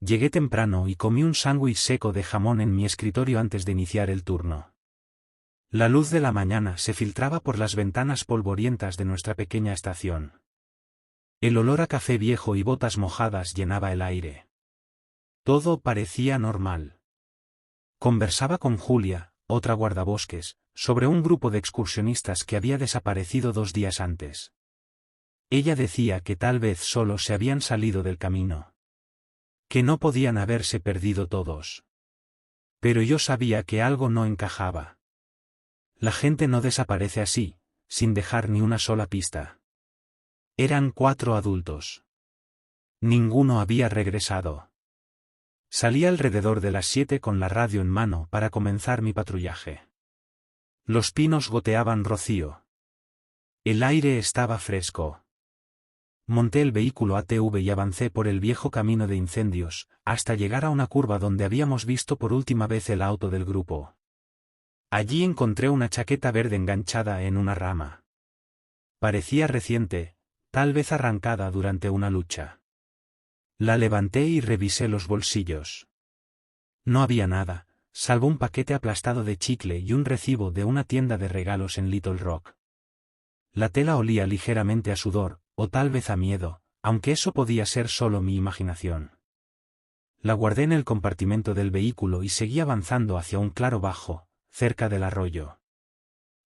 [SPEAKER 1] Llegué temprano y comí un sándwich seco de jamón en mi escritorio antes de iniciar el turno. La luz de la mañana se filtraba por las ventanas polvorientas de nuestra pequeña estación. El olor a café viejo y botas mojadas llenaba el aire. Todo parecía normal. Conversaba con Julia, otra guardabosques, sobre un grupo de excursionistas que había desaparecido 2 días antes. Ella decía que tal vez solo se habían salido del camino. Que no podían haberse perdido todos. Pero yo sabía que algo no encajaba. La gente no desaparece así, sin dejar ni una sola pista. Eran 4 adultos. Ninguno había regresado. Salí alrededor de las 7 con la radio en mano para comenzar mi patrullaje. Los pinos goteaban rocío. El aire estaba fresco. Monté el vehículo ATV y avancé por el viejo camino de incendios, hasta llegar a una curva donde habíamos visto por última vez el auto del grupo. Allí encontré una chaqueta verde enganchada en una rama. Parecía reciente, tal vez arrancada durante una lucha. La levanté y revisé los bolsillos. No había nada, salvo un paquete aplastado de chicle y un recibo de una tienda de regalos en Little Rock. La tela olía ligeramente a sudor, o tal vez a miedo, aunque eso podía ser solo mi imaginación. La guardé en el compartimento del vehículo y seguí avanzando hacia un claro bajo, cerca del arroyo.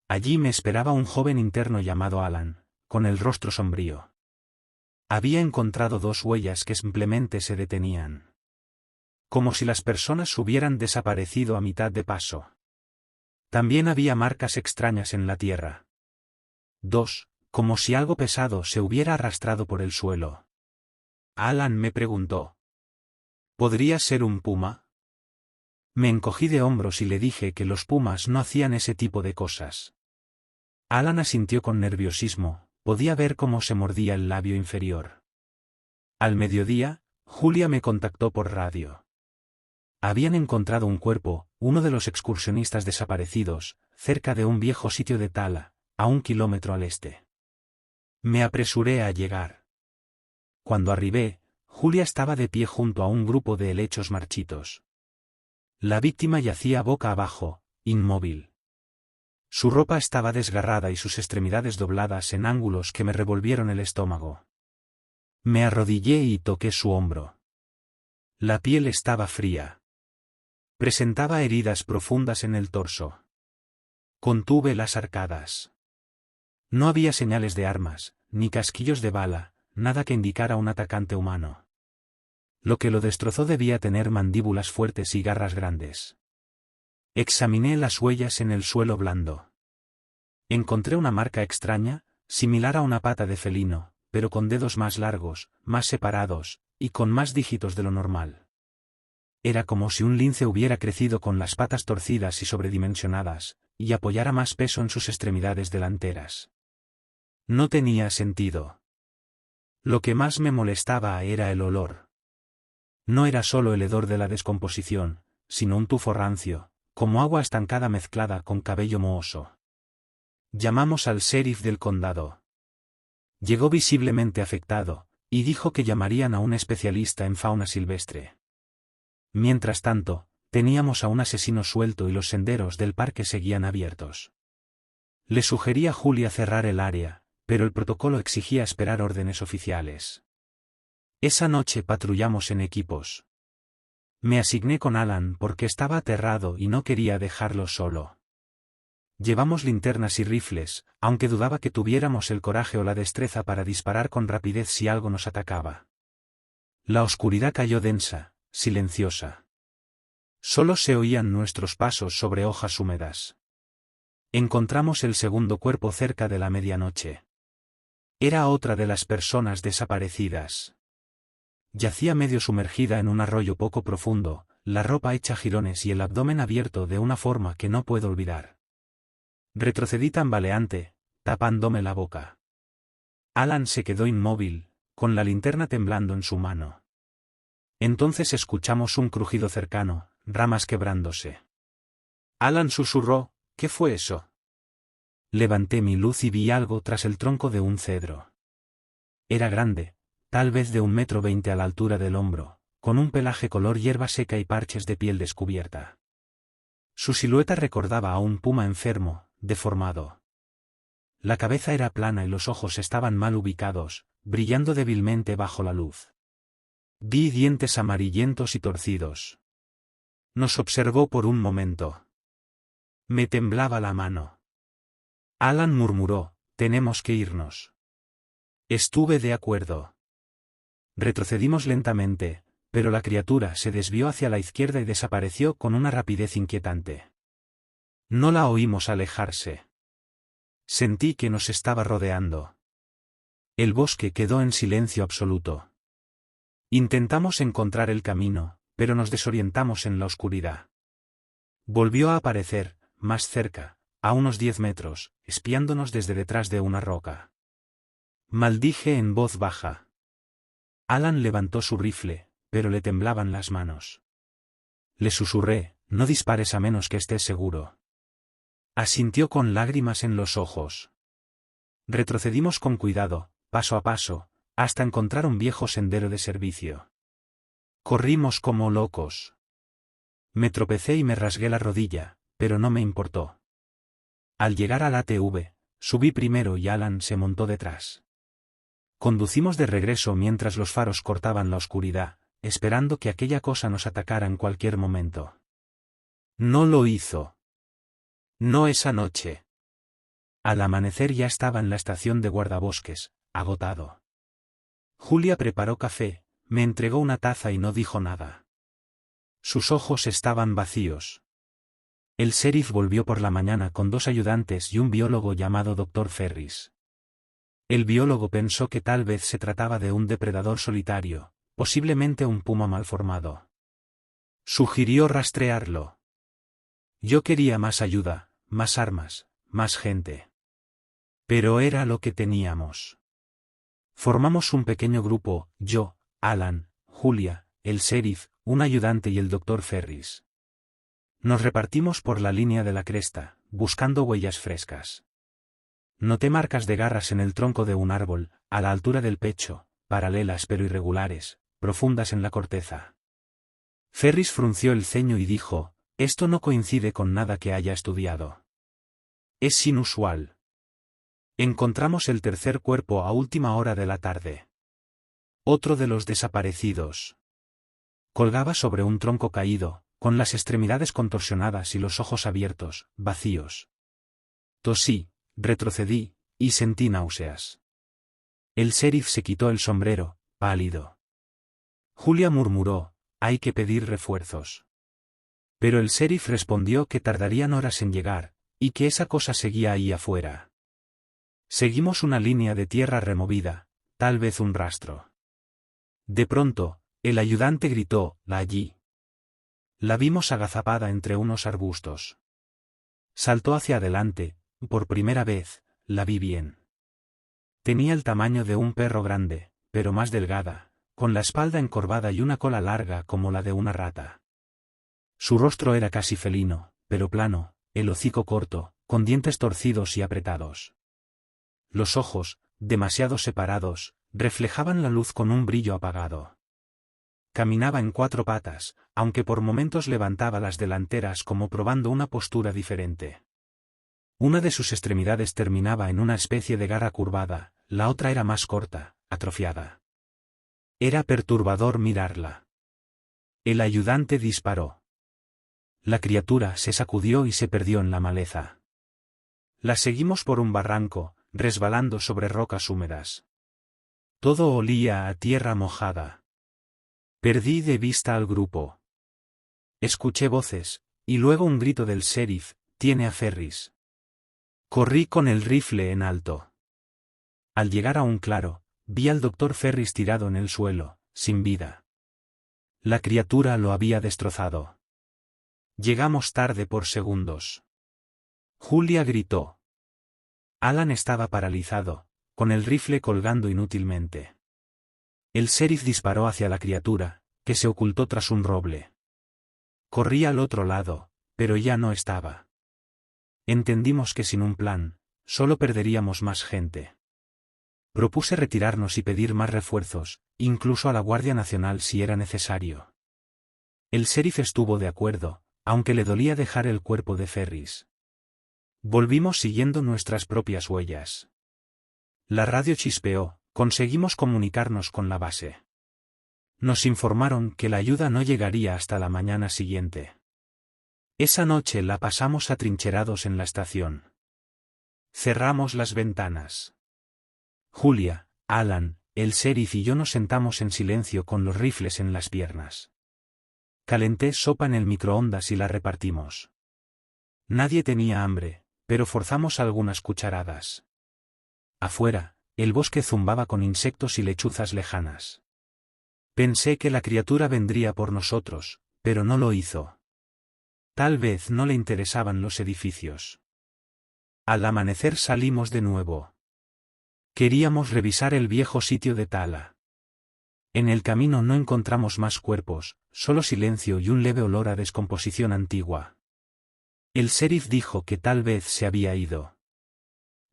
[SPEAKER 1] Allí me esperaba un joven interno llamado Alan, con el rostro sombrío. Había encontrado 2 huellas que simplemente se detenían. Como si las personas hubieran desaparecido a mitad de paso. También había marcas extrañas en la tierra. 2, como si algo pesado se hubiera arrastrado por el suelo. Alan me preguntó. ¿Podría ser un puma? Me encogí de hombros y le dije que los pumas no hacían ese tipo de cosas. Alan asintió con nerviosismo, podía ver cómo se mordía el labio inferior. Al mediodía, Julia me contactó por radio. Habían encontrado un cuerpo, uno de los excursionistas desaparecidos, cerca de un viejo sitio de tala, a 1 kilómetro al este. Me apresuré a llegar. Cuando arribé, Julia estaba de pie junto a un grupo de helechos marchitos. La víctima yacía boca abajo, inmóvil. Su ropa estaba desgarrada y sus extremidades dobladas en ángulos que me revolvieron el estómago. Me arrodillé y toqué su hombro. La piel estaba fría. Presentaba heridas profundas en el torso. Contuve las arcadas. No había señales de armas, ni casquillos de bala, nada que indicara un atacante humano. Lo que lo destrozó debía tener mandíbulas fuertes y garras grandes. Examiné las huellas en el suelo blando. Encontré una marca extraña, similar a una pata de felino, pero con dedos más largos, más separados, y con más dígitos de lo normal. Era como si un lince hubiera crecido con las patas torcidas y sobredimensionadas, y apoyara más peso en sus extremidades delanteras. No tenía sentido. Lo que más me molestaba era el olor. No era solo el hedor de la descomposición, sino un tufo rancio, como agua estancada mezclada con cabello mohoso. Llamamos al sheriff del condado. Llegó visiblemente afectado, y dijo que llamarían a un especialista en fauna silvestre. Mientras tanto, teníamos a un asesino suelto y los senderos del parque seguían abiertos. Le sugerí a Julia cerrar el área, pero el protocolo exigía esperar órdenes oficiales. Esa noche patrullamos en equipos. Me asigné con Alan porque estaba aterrado y no quería dejarlo solo. Llevamos linternas y rifles, aunque dudaba que tuviéramos el coraje o la destreza para disparar con rapidez si algo nos atacaba. La oscuridad cayó densa, silenciosa. Solo se oían nuestros pasos sobre hojas húmedas. Encontramos el segundo cuerpo cerca de la medianoche. Era otra de las personas desaparecidas. Yacía medio sumergida en un arroyo poco profundo, la ropa hecha jirones y el abdomen abierto de una forma que no puedo olvidar. Retrocedí tambaleante, tapándome la boca. Alan se quedó inmóvil, con la linterna temblando en su mano. Entonces escuchamos un crujido cercano, ramas quebrándose. Alan susurró, ¿qué fue eso? Levanté mi luz y vi algo tras el tronco de un cedro. Era grande, tal vez de 1,20 m a la altura del hombro, con un pelaje color hierba seca y parches de piel descubierta. Su silueta recordaba a un puma enfermo, deformado. La cabeza era plana y los ojos estaban mal ubicados, brillando débilmente bajo la luz. Vi dientes amarillentos y torcidos. Nos observó por un momento. Me temblaba la mano. Alan murmuró, tenemos que irnos. Estuve de acuerdo. Retrocedimos lentamente, pero la criatura se desvió hacia la izquierda y desapareció con una rapidez inquietante. No la oímos alejarse. Sentí que nos estaba rodeando. El bosque quedó en silencio absoluto. Intentamos encontrar el camino, pero nos desorientamos en la oscuridad. Volvió a aparecer, más cerca, a unos 10 metros, espiándonos desde detrás de una roca. Maldije en voz baja. Alan levantó su rifle, pero le temblaban las manos. Le susurré, no dispares a menos que estés seguro. Asintió con lágrimas en los ojos. Retrocedimos con cuidado, paso a paso, hasta encontrar un viejo sendero de servicio. Corrimos como locos. Me tropecé y me rasgué la rodilla, pero no me importó. Al llegar al ATV, subí primero y Alan se montó detrás. Conducimos de regreso mientras los faros cortaban la oscuridad, esperando que aquella cosa nos atacara en cualquier momento. No lo hizo. No esa noche. Al amanecer ya estaba en la estación de guardabosques, agotado. Julia preparó café, me entregó una taza y no dijo nada. Sus ojos estaban vacíos. El sheriff volvió por la mañana con 2 ayudantes y un biólogo llamado Dr. Ferris. El biólogo pensó que tal vez se trataba de un depredador solitario, posiblemente un puma malformado. Sugirió rastrearlo. Yo quería más ayuda, más armas, más gente. Pero era lo que teníamos. Formamos un pequeño grupo, yo, Alan, Julia, el sheriff, un ayudante y el Dr. Ferris. Nos repartimos por la línea de la cresta, buscando huellas frescas. Noté marcas de garras en el tronco de un árbol, a la altura del pecho, paralelas pero irregulares, profundas en la corteza. Ferris frunció el ceño y dijo, esto no coincide con nada que haya estudiado. Es inusual. Encontramos el tercer cuerpo a última hora de la tarde. Otro de los desaparecidos. Colgaba sobre un tronco caído, con las extremidades contorsionadas y los ojos abiertos, vacíos. Tosí, retrocedí, y sentí náuseas. El sheriff se quitó el sombrero, pálido. Julia murmuró, hay que pedir refuerzos. Pero el sheriff respondió que tardarían horas en llegar, y que esa cosa seguía ahí afuera. Seguimos una línea de tierra removida, tal vez un rastro. De pronto, el ayudante gritó, «La allí». La vimos agazapada entre unos arbustos. Saltó hacia adelante, por primera vez, la vi bien. Tenía el tamaño de un perro grande, pero más delgada, con la espalda encorvada y una cola larga como la de una rata. Su rostro era casi felino, pero plano, el hocico corto, con dientes torcidos y apretados. Los ojos, demasiado separados, reflejaban la luz con un brillo apagado. Caminaba en 4 patas, aunque por momentos levantaba las delanteras como probando una postura diferente. Una de sus extremidades terminaba en una especie de garra curvada, la otra era más corta, atrofiada. Era perturbador mirarla. El ayudante disparó. La criatura se sacudió y se perdió en la maleza. La seguimos por un barranco, resbalando sobre rocas húmedas. Todo olía a tierra mojada. Perdí de vista al grupo. Escuché voces, y luego un grito del sheriff, «Tiene a Ferris». Corrí con el rifle en alto. Al llegar a un claro, vi al doctor Ferris tirado en el suelo, sin vida. La criatura lo había destrozado. Llegamos tarde por segundos. Julia gritó. Alan estaba paralizado, con el rifle colgando inútilmente. El sheriff disparó hacia la criatura, que se ocultó tras un roble. Corrí al otro lado, pero ya no estaba. Entendimos que sin un plan, solo perderíamos más gente. Propuse retirarnos y pedir más refuerzos, incluso a la Guardia Nacional si era necesario. El sheriff estuvo de acuerdo, aunque le dolía dejar el cuerpo de Ferris. Volvimos siguiendo nuestras propias huellas. La radio chispeó, conseguimos comunicarnos con la base. Nos informaron que la ayuda no llegaría hasta la mañana siguiente. Esa noche la pasamos atrincherados en la estación. Cerramos las ventanas. Julia, Alan, el sheriff y yo nos sentamos en silencio con los rifles en las piernas. Calenté sopa en el microondas y la repartimos. Nadie tenía hambre, pero forzamos algunas cucharadas. Afuera, el bosque zumbaba con insectos y lechuzas lejanas. Pensé que la criatura vendría por nosotros, pero no lo hizo. Tal vez no le interesaban los edificios. Al amanecer salimos de nuevo. Queríamos revisar el viejo sitio de Tala. En el camino no encontramos más cuerpos, solo silencio y un leve olor a descomposición antigua. El sheriff dijo que tal vez se había ido.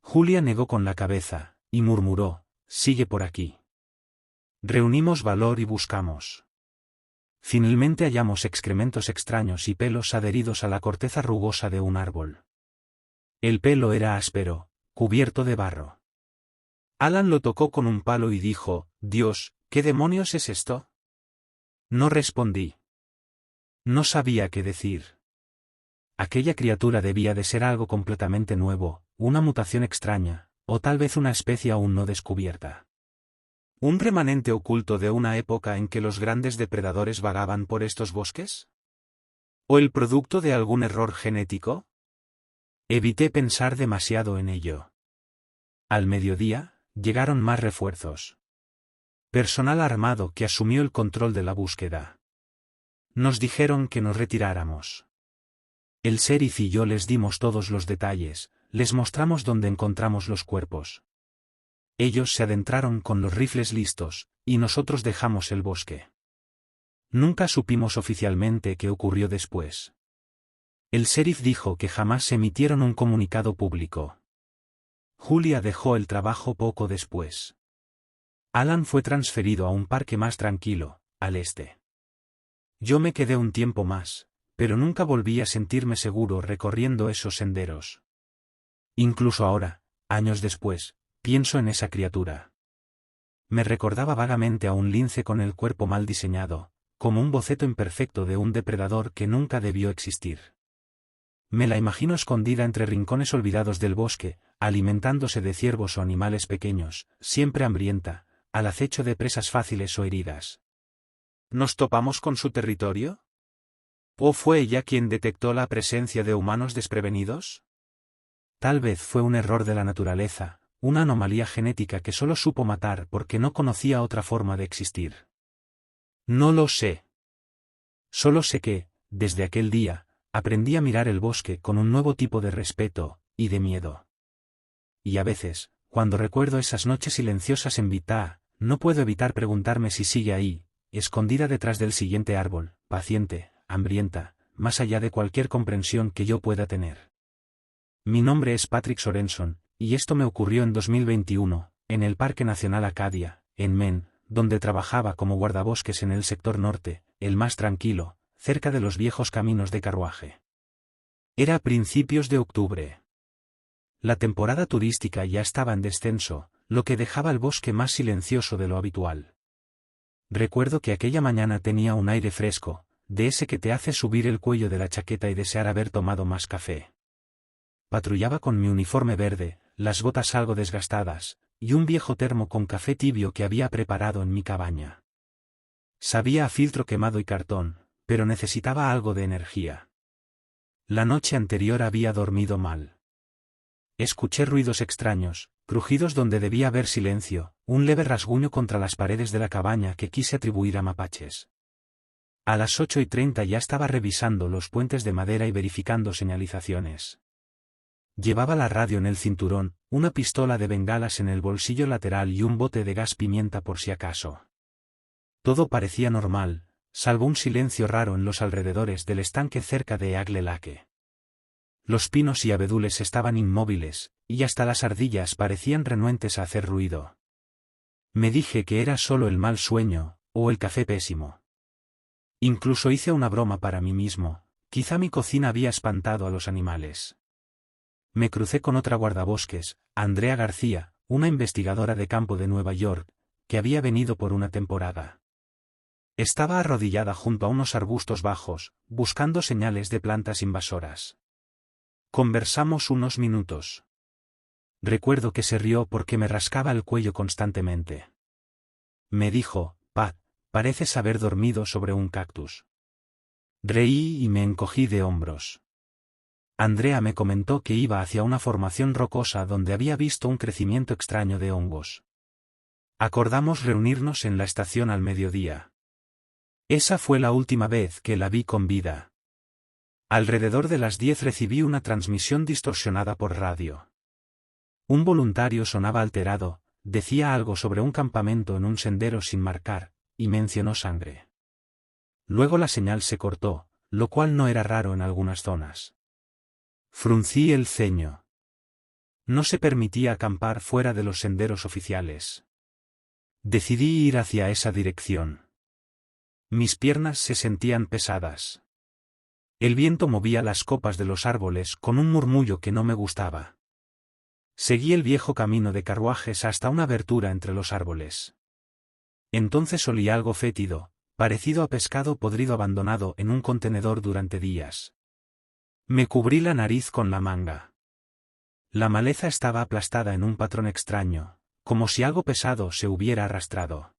[SPEAKER 1] Julia negó con la cabeza, y murmuró, «Sigue por aquí». Reunimos valor y buscamos. Finalmente hallamos excrementos extraños y pelos adheridos a la corteza rugosa de un árbol. El pelo era áspero, cubierto de barro. Alan lo tocó con un palo y dijo, «Dios, ¿qué demonios es esto?». No respondí. No sabía qué decir. Aquella criatura debía de ser algo completamente nuevo, una mutación extraña, o tal vez una especie aún no descubierta. ¿Un remanente oculto de una época en que los grandes depredadores vagaban por estos bosques? ¿O el producto de algún error genético? Evité pensar demasiado en ello. Al mediodía, llegaron más refuerzos. Personal armado que asumió el control de la búsqueda. Nos dijeron que nos retiráramos. El sheriff y yo les dimos todos los detalles, les mostramos dónde encontramos los cuerpos. Ellos se adentraron con los rifles listos, y nosotros dejamos el bosque. Nunca supimos oficialmente qué ocurrió después. El sheriff dijo que jamás emitieron un comunicado público. Julia dejó el trabajo poco después. Alan fue transferido a un parque más tranquilo, al este. Yo me quedé un tiempo más, pero nunca volví a sentirme seguro recorriendo esos senderos. Incluso ahora, años después, pienso en esa criatura. Me recordaba vagamente a un lince con el cuerpo mal diseñado, como un boceto imperfecto de un depredador que nunca debió existir. Me la imagino escondida entre rincones olvidados del bosque, alimentándose de ciervos o animales pequeños, siempre hambrienta, al acecho de presas fáciles o heridas. ¿Nos topamos con su territorio? ¿O fue ella quien detectó la presencia de humanos desprevenidos? Tal vez fue un error de la naturaleza, una anomalía genética que solo supo matar porque no conocía otra forma de existir. No lo sé. Solo sé que, desde aquel día, aprendí a mirar el bosque con un nuevo tipo de respeto, y de miedo. Y a veces, cuando recuerdo esas noches silenciosas en Vita, no puedo evitar preguntarme si sigue ahí, escondida detrás del siguiente árbol, paciente, hambrienta, más allá de cualquier comprensión que yo pueda tener. Mi nombre es Patrick Sorenson, y esto me ocurrió en 2021, en el Parque Nacional Acadia, en Maine, donde trabajaba como guardabosques en el sector norte, el más tranquilo, cerca de los viejos caminos de carruaje. Era a principios de octubre. La temporada turística ya estaba en descenso, lo que dejaba el bosque más silencioso de lo habitual. Recuerdo que aquella mañana tenía un aire fresco, de ese que te hace subir el cuello de la chaqueta y desear haber tomado más café. Patrullaba con mi uniforme verde, las botas algo desgastadas, y un viejo termo con café tibio que había preparado en mi cabaña. Sabía a filtro quemado y cartón, pero necesitaba algo de energía. La noche anterior había dormido mal. Escuché ruidos extraños, crujidos donde debía haber silencio, un leve rasguño contra las paredes de la cabaña que quise atribuir a mapaches. A las 8:30 ya estaba revisando los puentes de madera y verificando señalizaciones. Llevaba la radio en el cinturón, una pistola de bengalas en el bolsillo lateral y un bote de gas pimienta por si acaso. Todo parecía normal, salvo un silencio raro en los alrededores del estanque cerca de Eagle Lake. Los pinos y abedules estaban inmóviles, y hasta las ardillas parecían renuentes a hacer ruido. Me dije que era solo el mal sueño, o el café pésimo. Incluso hice una broma para mí mismo, quizá mi cocina había espantado a los animales. Me crucé con otra guardabosques, Andrea García, una investigadora de campo de Nueva York, que había venido por una temporada. Estaba arrodillada junto a unos arbustos bajos, buscando señales de plantas invasoras. Conversamos unos minutos. Recuerdo que se rió porque me rascaba el cuello constantemente. Me dijo, Pat, pareces haber dormido sobre un cactus. Reí y me encogí de hombros. Andrea me comentó que iba hacia una formación rocosa donde había visto un crecimiento extraño de hongos. Acordamos reunirnos en la estación al mediodía. Esa fue la última vez que la vi con vida. Alrededor de las 10 recibí una transmisión distorsionada por radio. Un voluntario sonaba alterado, decía algo sobre un campamento en un sendero sin marcar, y mencionó sangre. Luego la señal se cortó, lo cual no era raro en algunas zonas. Fruncí el ceño. No se permitía acampar fuera de los senderos oficiales. Decidí ir hacia esa dirección. Mis piernas se sentían pesadas. El viento movía las copas de los árboles con un murmullo que no me gustaba. Seguí el viejo camino de carruajes hasta una abertura entre los árboles. Entonces olí algo fétido, parecido a pescado podrido abandonado en un contenedor durante días. Me cubrí la nariz con la manga. La maleza estaba aplastada en un patrón extraño, como si algo pesado se hubiera arrastrado.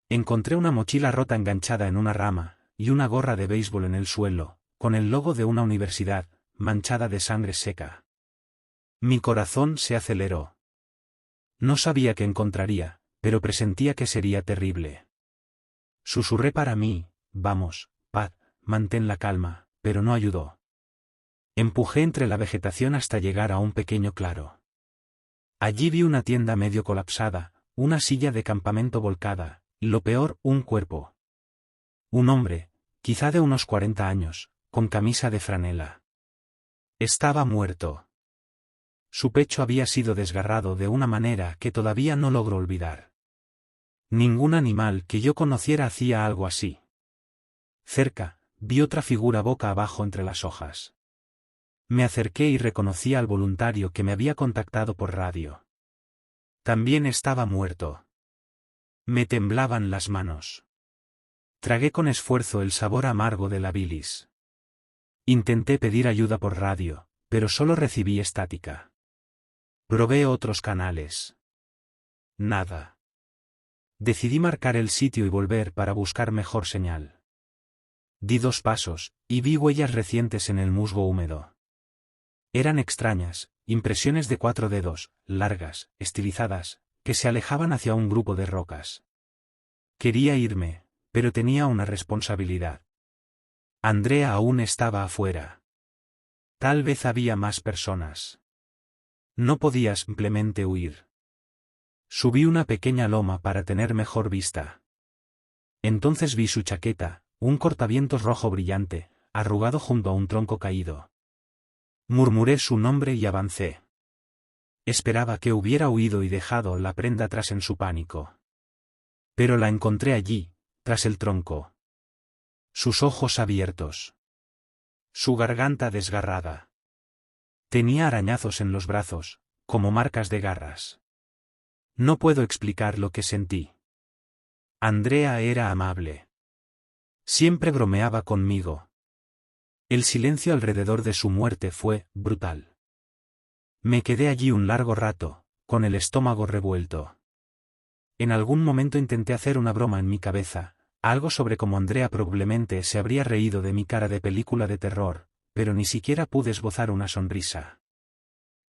[SPEAKER 1] Encontré una mochila rota enganchada en una rama, y una gorra de béisbol en el suelo, con el logo de una universidad, manchada de sangre seca. Mi corazón se aceleró. No sabía qué encontraría, pero presentía que sería terrible. Susurré para mí, vamos, Pat, mantén la calma, pero no ayudó. Empujé entre la vegetación hasta llegar a un pequeño claro. Allí vi una tienda medio colapsada, una silla de campamento volcada, y lo peor, un cuerpo. Un hombre, quizá de unos 40 años, con camisa de franela. Estaba muerto. Su pecho había sido desgarrado de una manera que todavía no logro olvidar. Ningún animal que yo conociera hacía algo así. Cerca, vi otra figura boca abajo entre las hojas. Me acerqué y reconocí al voluntario que me había contactado por radio. También estaba muerto. Me temblaban las manos. Tragué con esfuerzo el sabor amargo de la bilis. Intenté pedir ayuda por radio, pero solo recibí estática. Probé otros canales. Nada. Decidí marcar el sitio y volver para buscar mejor señal. Di 2 pasos, y vi huellas recientes en el musgo húmedo. Eran extrañas, impresiones de 4 dedos, largas, estilizadas, que se alejaban hacia un grupo de rocas. Quería irme, pero tenía una responsabilidad. Andrea aún estaba afuera. Tal vez había más personas. No podía simplemente huir. Subí una pequeña loma para tener mejor vista. Entonces vi su chaqueta, un cortavientos rojo brillante, arrugado junto a un tronco caído. Murmuré su nombre y avancé. Esperaba que hubiera huido y dejado la prenda atrás en su pánico. Pero la encontré allí, tras el tronco. Sus ojos abiertos. Su garganta desgarrada. Tenía arañazos en los brazos, como marcas de garras. No puedo explicar lo que sentí. Andrea era amable. Siempre bromeaba conmigo. El silencio alrededor de su muerte fue brutal. Me quedé allí un largo rato, con el estómago revuelto. En algún momento intenté hacer una broma en mi cabeza, algo sobre cómo Andrea probablemente se habría reído de mi cara de película de terror, pero ni siquiera pude esbozar una sonrisa.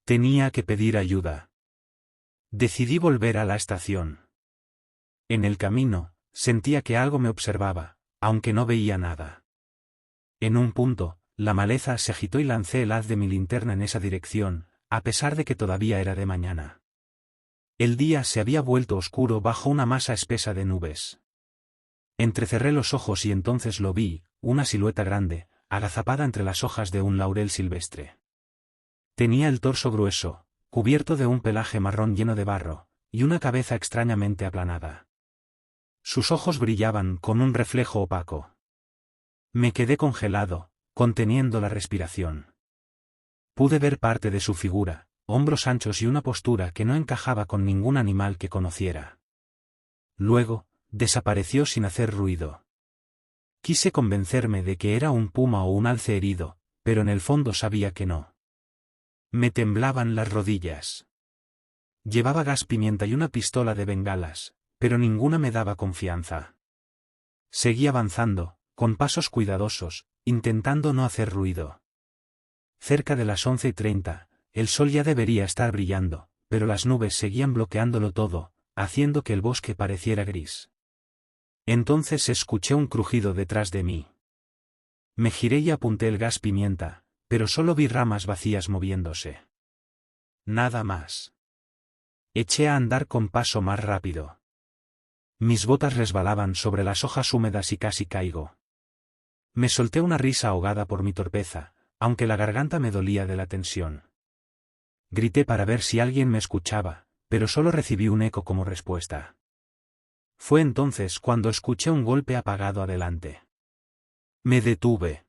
[SPEAKER 1] Tenía que pedir ayuda. Decidí volver a la estación. En el camino, sentía que algo me observaba, aunque no veía nada. En un punto, la maleza se agitó y lancé el haz de mi linterna en esa dirección, a pesar de que todavía era de mañana. El día se había vuelto oscuro bajo una masa espesa de nubes. Entrecerré los ojos y entonces lo vi, una silueta grande, agazapada entre las hojas de un laurel silvestre. Tenía el torso grueso, cubierto de un pelaje marrón lleno de barro, y una cabeza extrañamente aplanada. Sus ojos brillaban con un reflejo opaco. Me quedé congelado, conteniendo la respiración. Pude ver parte de su figura, hombros anchos y una postura que no encajaba con ningún animal que conociera. Luego, desapareció sin hacer ruido. Quise convencerme de que era un puma o un alce herido, pero en el fondo sabía que no. Me temblaban las rodillas. Llevaba gas pimienta y una pistola de bengalas, pero ninguna me daba confianza. Seguí avanzando, con pasos cuidadosos, intentando no hacer ruido. Cerca de las 11:30, el sol ya debería estar brillando, pero las nubes seguían bloqueándolo todo, haciendo que el bosque pareciera gris. Entonces escuché un crujido detrás de mí. Me giré y apunté el gas pimienta, pero solo vi ramas vacías moviéndose. Nada más. Eché a andar con paso más rápido. Mis botas resbalaban sobre las hojas húmedas y casi caigo. Me solté una risa ahogada por mi torpeza, aunque la garganta me dolía de la tensión. Grité para ver si alguien me escuchaba, pero solo recibí un eco como respuesta. Fue entonces cuando escuché un golpe apagado adelante. Me detuve.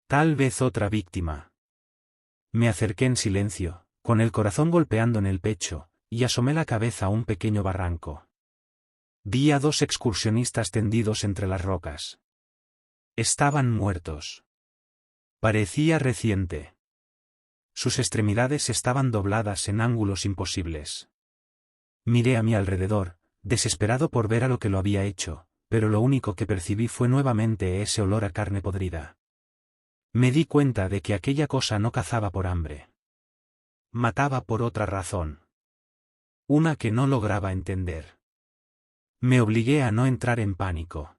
[SPEAKER 1] Tal vez otra víctima. Me acerqué en silencio, con el corazón golpeando en el pecho, y asomé la cabeza a un pequeño barranco. Vi a 2 excursionistas tendidos entre las rocas. Estaban muertos. Parecía reciente. Sus extremidades estaban dobladas en ángulos imposibles. Miré a mi alrededor, desesperado por ver a lo que lo había hecho, pero lo único que percibí fue nuevamente ese olor a carne podrida. Me di cuenta de que aquella cosa no cazaba por hambre. Mataba por otra razón. Una que no lograba entender. Me obligué a no entrar en pánico.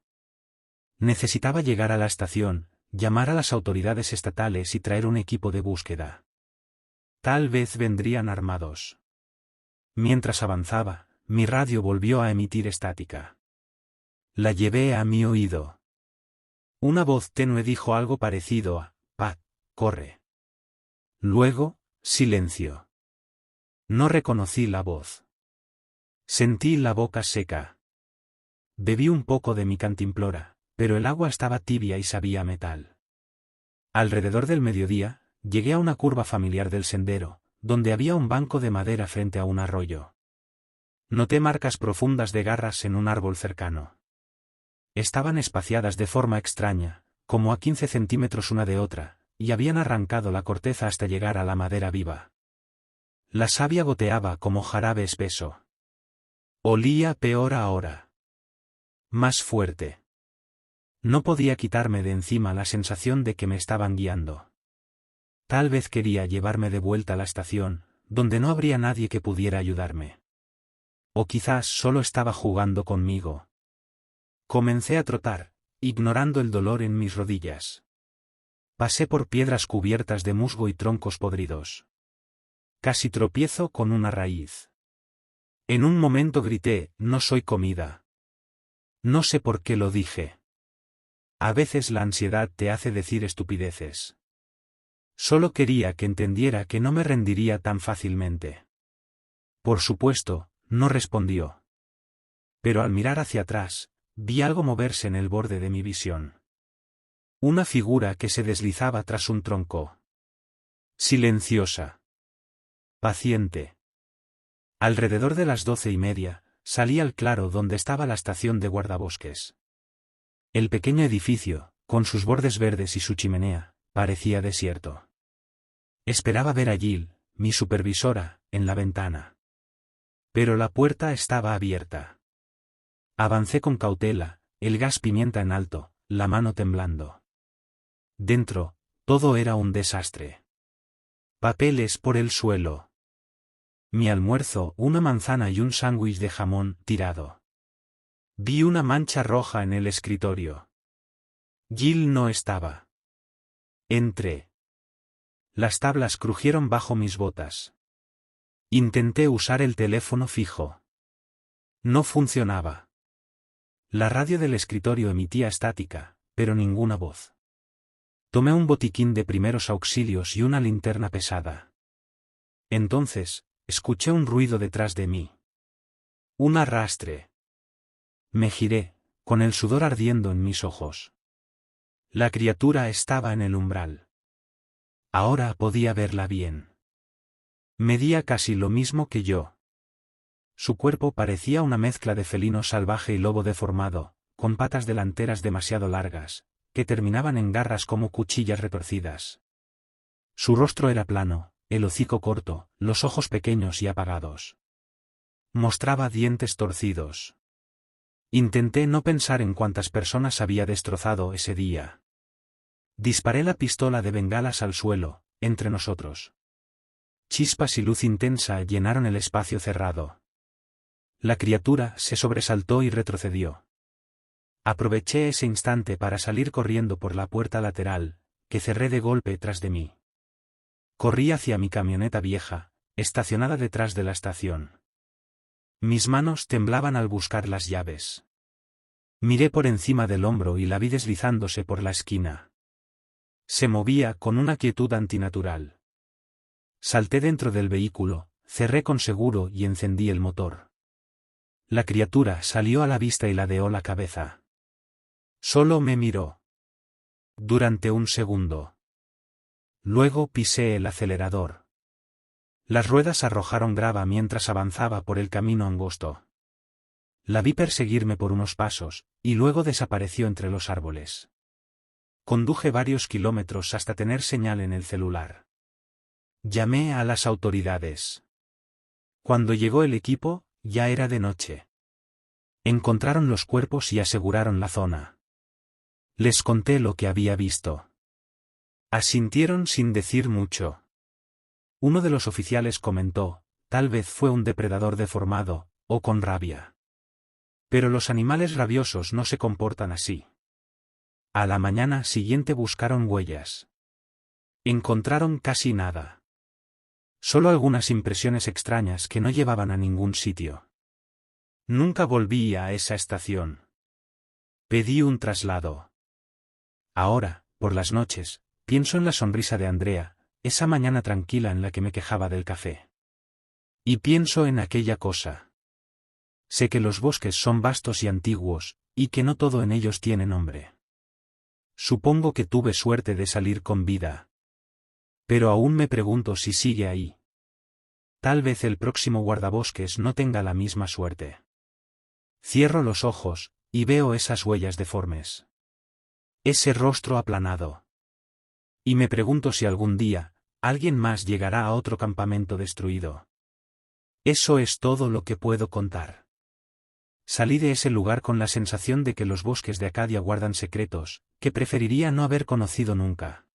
[SPEAKER 1] Necesitaba llegar a la estación, llamar a las autoridades estatales y traer un equipo de búsqueda. Tal vez vendrían armados. Mientras avanzaba, mi radio volvió a emitir estática. La llevé a mi oído. Una voz tenue dijo algo parecido a «Pat, corre». Luego, silencio. No reconocí la voz. Sentí la boca seca. Bebí un poco de mi cantimplora, pero el agua estaba tibia y sabía a metal. Alrededor del mediodía, llegué a una curva familiar del sendero, donde había un banco de madera frente a un arroyo. Noté marcas profundas de garras en un árbol cercano. Estaban espaciadas de forma extraña, como a 15 centímetros una de otra, y habían arrancado la corteza hasta llegar a la madera viva. La savia goteaba como jarabe espeso. Olía peor ahora. Más fuerte. No podía quitarme de encima la sensación de que me estaban guiando. Tal vez quería llevarme de vuelta a la estación, donde no habría nadie que pudiera ayudarme. O quizás solo estaba jugando conmigo. Comencé a trotar, ignorando el dolor en mis rodillas. Pasé por piedras cubiertas de musgo y troncos podridos. Casi tropiezo con una raíz. En un momento grité, «No soy comida». No sé por qué lo dije. A veces la ansiedad te hace decir estupideces. Solo quería que entendiera que no me rendiría tan fácilmente. Por supuesto, no respondió. Pero al mirar hacia atrás, vi algo moverse en el borde de mi visión. Una figura que se deslizaba tras un tronco. Silenciosa. Paciente. Alrededor de las 12:30, salí al claro donde estaba la estación de guardabosques. El pequeño edificio, con sus bordes verdes y su chimenea, parecía desierto. Esperaba ver a Jill, mi supervisora, en la ventana. Pero la puerta estaba abierta. Avancé con cautela, el gas pimienta en alto, la mano temblando. Dentro, todo era un desastre. Papeles por el suelo. Mi almuerzo, una manzana y un sándwich de jamón tirado. Vi una mancha roja en el escritorio. Jill no estaba. Entré. Las tablas crujieron bajo mis botas. Intenté usar el teléfono fijo. No funcionaba. La radio del escritorio emitía estática, pero ninguna voz. Tomé un botiquín de primeros auxilios y una linterna pesada. Entonces, escuché un ruido detrás de mí. Un arrastre. Me giré, con el sudor ardiendo en mis ojos. La criatura estaba en el umbral. Ahora podía verla bien. Medía casi lo mismo que yo. Su cuerpo parecía una mezcla de felino salvaje y lobo deformado, con patas delanteras demasiado largas, que terminaban en garras como cuchillas retorcidas. Su rostro era plano, el hocico corto, los ojos pequeños y apagados. Mostraba dientes torcidos. Intenté no pensar en cuántas personas había destrozado ese día. Disparé la pistola de bengalas al suelo, entre nosotros. Chispas y luz intensa llenaron el espacio cerrado. La criatura se sobresaltó y retrocedió. Aproveché ese instante para salir corriendo por la puerta lateral, que cerré de golpe tras de mí. Corrí hacia mi camioneta vieja, estacionada detrás de la estación. Mis manos temblaban al buscar las llaves. Miré por encima del hombro y la vi deslizándose por la esquina. Se movía con una quietud antinatural. Salté dentro del vehículo, cerré con seguro y encendí el motor. La criatura salió a la vista y ladeó la cabeza. Solo me miró. Durante un segundo. Luego pisé el acelerador. Las ruedas arrojaron grava mientras avanzaba por el camino angosto. La vi perseguirme por unos pasos, y luego desapareció entre los árboles. Conduje varios kilómetros hasta tener señal en el celular. Llamé a las autoridades. Cuando llegó el equipo, ya era de noche. Encontraron los cuerpos y aseguraron la zona. Les conté lo que había visto. Asintieron sin decir mucho. Uno de los oficiales comentó, tal vez fue un depredador deformado, o con rabia. Pero los animales rabiosos no se comportan así. A la mañana siguiente buscaron huellas. Encontraron casi nada. Solo algunas impresiones extrañas que no llevaban a ningún sitio. Nunca volví a esa estación. Pedí un traslado. Ahora, por las noches, pienso en la sonrisa de Andrea, esa mañana tranquila en la que me quejaba del café. Y pienso en aquella cosa. Sé que los bosques son vastos y antiguos, y que no todo en ellos tiene nombre. Supongo que tuve suerte de salir con vida. Pero aún me pregunto si sigue ahí. Tal vez el próximo guardabosques no tenga la misma suerte. Cierro los ojos, y veo esas huellas deformes. Ese rostro aplanado. Y me pregunto si algún día, alguien más llegará a otro campamento destruido. Eso es todo lo que puedo contar. Salí de ese lugar con la sensación de que los bosques de Acadia guardan secretos, que preferiría no haber conocido nunca.